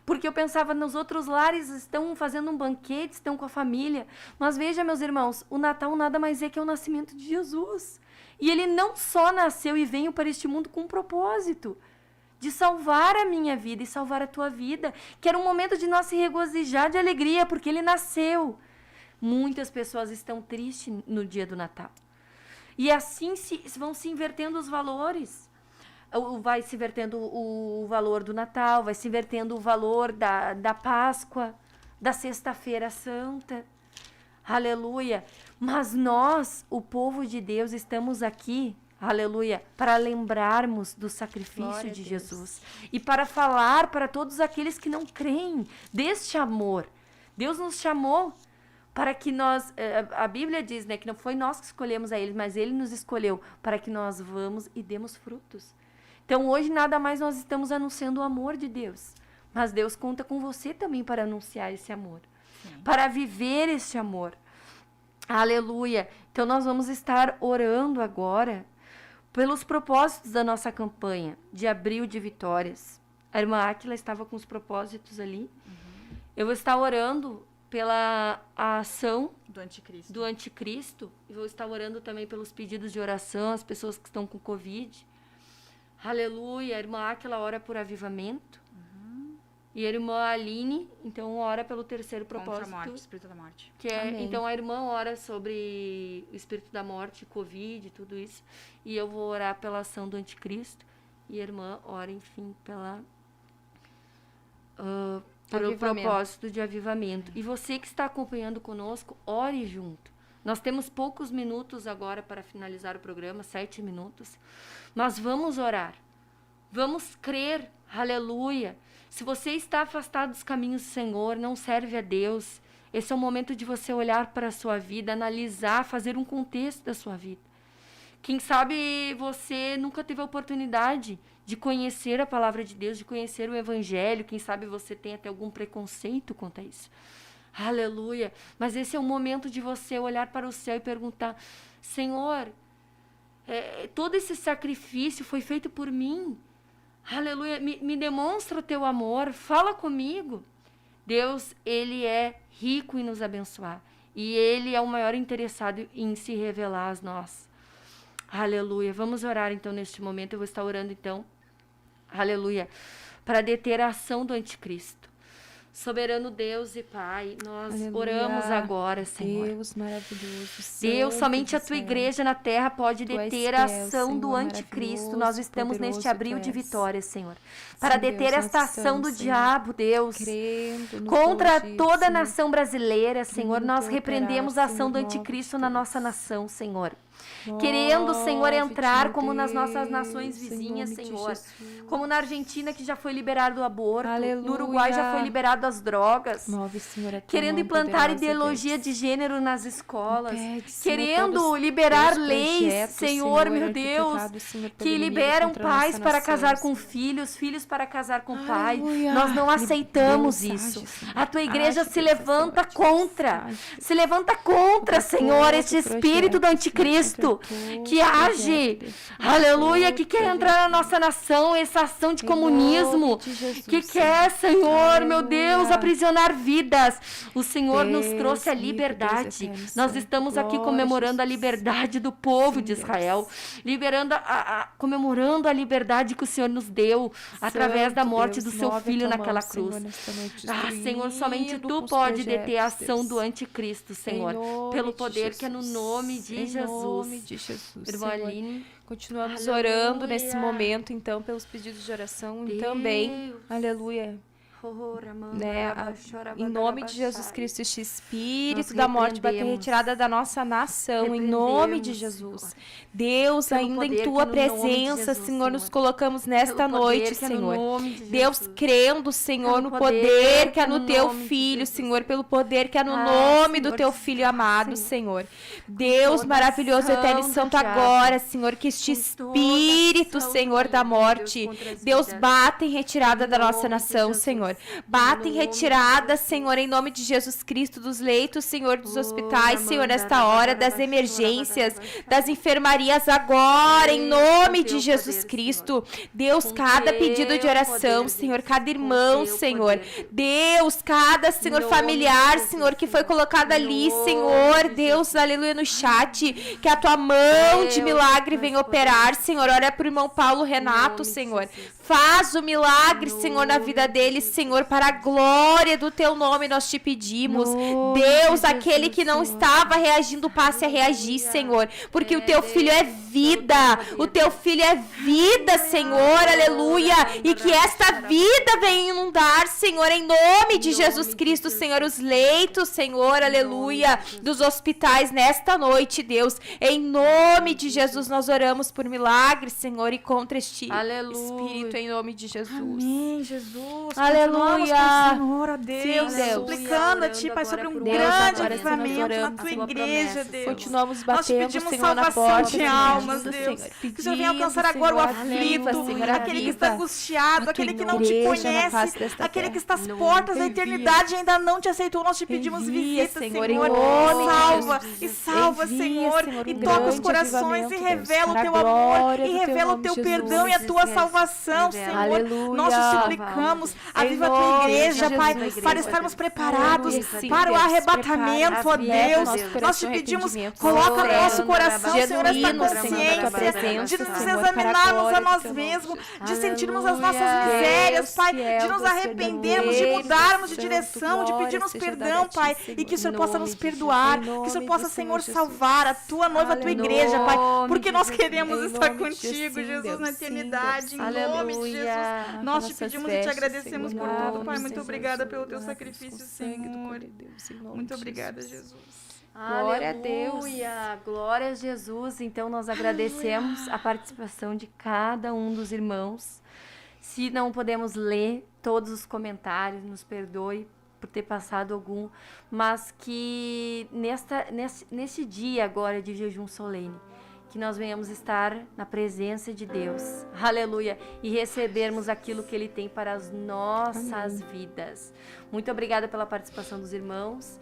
Porque eu pensava, nos outros lares estão fazendo um banquete, estão com a família. Mas veja, meus irmãos, o Natal nada mais é que o nascimento de Jesus. E ele não só nasceu e veio para este mundo com um propósito de salvar a minha vida e salvar a tua vida, que era um momento de nós se regozijar de alegria, porque ele nasceu. Muitas pessoas estão tristes no dia do Natal. E assim vão se invertendo os valores. Vai se invertendo o valor do Natal, vai se invertendo o valor da Páscoa, da Sexta-feira Santa. Aleluia. Mas nós, o povo de Deus, estamos aqui, aleluia, para lembrarmos do sacrifício de Jesus. E para falar para todos aqueles que não creem deste amor. Deus nos chamou para que nós, a Bíblia diz, né, que não foi nós que escolhemos a Ele, mas Ele nos escolheu para que nós vamos e demos frutos. Então, hoje, nada mais nós estamos anunciando o amor de Deus. Mas Deus conta com você também para anunciar esse amor. Sim. Para viver esse amor. Aleluia. Então, nós vamos estar orando agora pelos propósitos da nossa campanha de abril de vitórias. A irmã Áquila estava com os propósitos ali. Uhum. Eu vou estar orando pela ação do anticristo. Eu vou estar orando também pelos pedidos de oração, as pessoas que estão com Covid. Aleluia. A irmã Áquila ora por avivamento. Uhum. E a irmã Aline, então, ora pelo terceiro propósito. Contra a morte, espírito da morte. Que é, então, a irmã ora sobre o espírito da morte, Covid, tudo isso. E eu vou orar pela ação do anticristo. E a irmã ora, enfim, pelo propósito de avivamento. E você que está acompanhando conosco, ore junto. Nós temos poucos minutos agora para finalizar o programa, 7 minutos. Mas vamos orar. Vamos crer. Aleluia. Se você está afastado dos caminhos do Senhor, não serve a Deus, esse é o momento de você olhar para a sua vida, analisar, fazer um contexto da sua vida. Quem sabe você nunca teve a oportunidade de conhecer a palavra de Deus, de conhecer o Evangelho. Quem sabe você tem até algum preconceito quanto a isso. Aleluia. Mas esse é o momento de você olhar para o céu e perguntar: Senhor, todo esse sacrifício foi feito por mim. Aleluia. Me demonstra o teu amor. Fala comigo. Deus, Ele é rico em nos abençoar. E Ele é o maior interessado em se revelar a nós. Aleluia. Vamos orar então neste momento. Eu vou estar orando então. Aleluia. Para deter a ação do anticristo. Soberano Deus e Pai, nós oramos agora, Senhor. Deus maravilhoso. Deus, somente a Tua igreja na terra pode deter a ação do anticristo. Nós estamos neste abril de vitórias, Senhor. Para deter esta ação do diabo, Deus. Contra toda a nação brasileira, Senhor. Nós repreendemos a ação do anticristo na nossa nação, Senhor. Querendo, Senhor, entrar como nas nossas nações vizinhas, Senhor. Como na Argentina, que já foi liberado o aborto. No Uruguai já foi liberado as drogas. Querendo implantar ideologia de gênero nas escolas. Querendo liberar leis, Senhor, meu Deus, que liberam pais para casar com filhos, filhos para casar com pai. Nós não aceitamos isso. A Tua igreja se levanta contra. Se levanta contra, Senhor, este espírito do anticristo. Que age, aleluia, que quer entrar na nossa nação, essa ação de comunismo, que quer, Senhor, meu Deus, aprisionar vidas. O Senhor nos trouxe a liberdade. Nós estamos aqui comemorando a liberdade do povo de Israel, comemorando a liberdade que o Senhor nos deu através da morte do seu filho naquela cruz. Senhor, somente Tu pode deter a ação do anticristo, Senhor, pelo poder que é no nome de Jesus. Irmã Aline, continuamos orando nesse momento, então, pelos pedidos de oração e também, aleluia, né? Em nome de Jesus Cristo, este espírito Nós da morte vai ser repreendemos. retirada da nossa nação, em nome de Repreendemos, Jesus. Senhor. Deus, Pelo ainda em poder tua que é no nome de presença, Jesus, Senhor, nos Senhor. colocamos nesta Pelo poder noite, que é no Senhor. nome de Deus, Jesus. crendo, Senhor, Pelo no poder poder que é que no é no teu nome de Filho, Jesus. Senhor, pelo poder que é no Ah, nome do Senhor, teu Filho amado, Senhor. Senhor. Deus toda maravilhoso, ação eterno e do santo, diabo, agora, Senhor, que este com toda espírito, ação do Senhor, da inimigo, morte, Deus, contra as Deus, vidas. bata em retirada Em da nossa nome de nação, Jesus. Senhor. Em Bata em nome de retirada, Jesus. Senhor, em nome de Jesus Cristo, dos leitos, Senhor, dos Oh, hospitais, Senhor, Ramanda, nesta hora, das Rabarabachora, emergências, Rabarabachora. das enfermarias agora, em nome Com de teu Jesus poder, Cristo. Deus, Com cada teu pedido de oração, poder, Senhor, Deus. cada Com irmão, teu Senhor. poder. Deus, cada, Senhor, nome familiar, de Jesus, Senhor, que foi Senhor. colocado Em ali, nome Senhor. de Deus, Jesus. aleluia, no chat. Que a tua mão de Deus, milagre nós venha operar, podemos. Senhor. Olha pro irmão Paulo Renato, nome de Senhor. Jesus. Faz o milagre, Em Senhor, na nome vida de dele, Jesus. Senhor, para a glória do teu nome nós te pedimos. Nome Deus, de aquele Jesus, que não Senhor. estava reagindo, passe a reagir, Aleluia. Senhor. Porque o É, teu filho é Deus, vida. pelo teu O teu filho é vida, Senhor. Aleluia. E que esta vida venha inundar, Senhor, em nome de Em Jesus nome de Cristo, Jesus. Senhor, os leitos, Senhor, aleluia, de Jesus. dos hospitais nesta noite, Deus. Em nome de Jesus nós oramos por milagres, Senhor, e contra este Aleluia. espírito em nome de Jesus. Amém, Jesus. Aleluia. Continuamos com o Senhor, ó Deus. Sim, Deus. Suplicando a Orando Ti, Pai, sobre agora um por Deus, grande agora sim nós avivamento na oramos Tua a Tua igreja, promessa, Deus. Continuamos Nós te batendo, pedimos Senhor, na salvação porta, de Senhor, almas, ajuda, Deus. Senhor. Que o Senhor venha Pedimos, alcançar agora o Senhor, aflito, aviva, Senhor, aquele que está aviva angustiado, a tua aquele que não te igreja na face conhece, desta aquele terra. que está às portas da eternidade e ainda não te aceitou. Nós te pedimos Envia, visita, Senhor, Senhor. em nome de Salva Jesus. e salva, Envia, Senhor. Senhor, E um toca os grande corações e avivamento, Deus, revela o para a Teu amor. glória E do Teu revela o nome, Teu Jesus. perdão e a Tua Jesus. salvação, Revela. Senhor. Aleluia. Nós te suplicamos. Em Aviva a Tua nome de igreja, Pai, Jesus, para Deus. estarmos preparados Aleluia, sim, para o Deus, arrebatamento, ó prepara, Deus. aviva, Deus. Nós te pedimos, Arrependimento, coloca no Senhor. nosso coração, Senhor, esta Genuíno, Senhor, consciência na tua presença, de nos Senhor, para a examinarmos glória a do nós teu nome, mesmos, Jesus. de sentirmos as nossas Aleluia. misérias, Deus Pai, fiel, de nos Deus arrependermos, de verdadeiro, mudarmos de Santo, direção, de glória pedirmos seja perdão, dada a ti, Pai, Senhor. e que o Senhor Em possa nome nos de perdoar, Jesus. Em que o Senhor nome possa, do Senhor, Senhor salvar a Tua noiva, a Tua Aleluia. igreja, Pai, Nome porque de nós Jesus. queremos Em estar nome de contigo, Jesus, Jesus, Deus, na sim, eternidade, em Deus. nome de Jesus. Aleluia. Nós te Nossas pedimos e te vestes, agradecemos Senhor, por tudo, lava-nos, Pai. Muito Senhor, obrigada pelo Teu lava-nos com sacrifício, sangue do Senhor. Cordeiro de Deus, em nome Muito de obrigada, Jesus. Jesus. Glória a Deus. Aleluia. Glória a Jesus. Então nós agradecemos a participação de cada um dos irmãos. Se não podemos ler todos os comentários, nos perdoe por ter passado algum, mas que neste dia agora de jejum solene, que nós venhamos estar na presença de Deus, aleluia, e recebermos aquilo que Ele tem para as nossas vidas. Muito obrigada pela participação dos irmãos.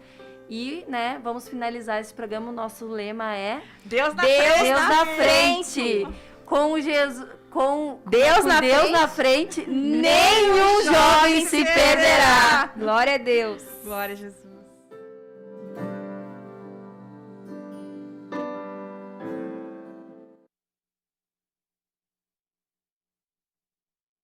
E, né, vamos finalizar esse programa. O nosso lema é Deus na Deus frente. na frente. Com Jesus, com Deus na Deus frente, na frente, nenhum jovem se perderá. Glória a Deus. Glória a Jesus.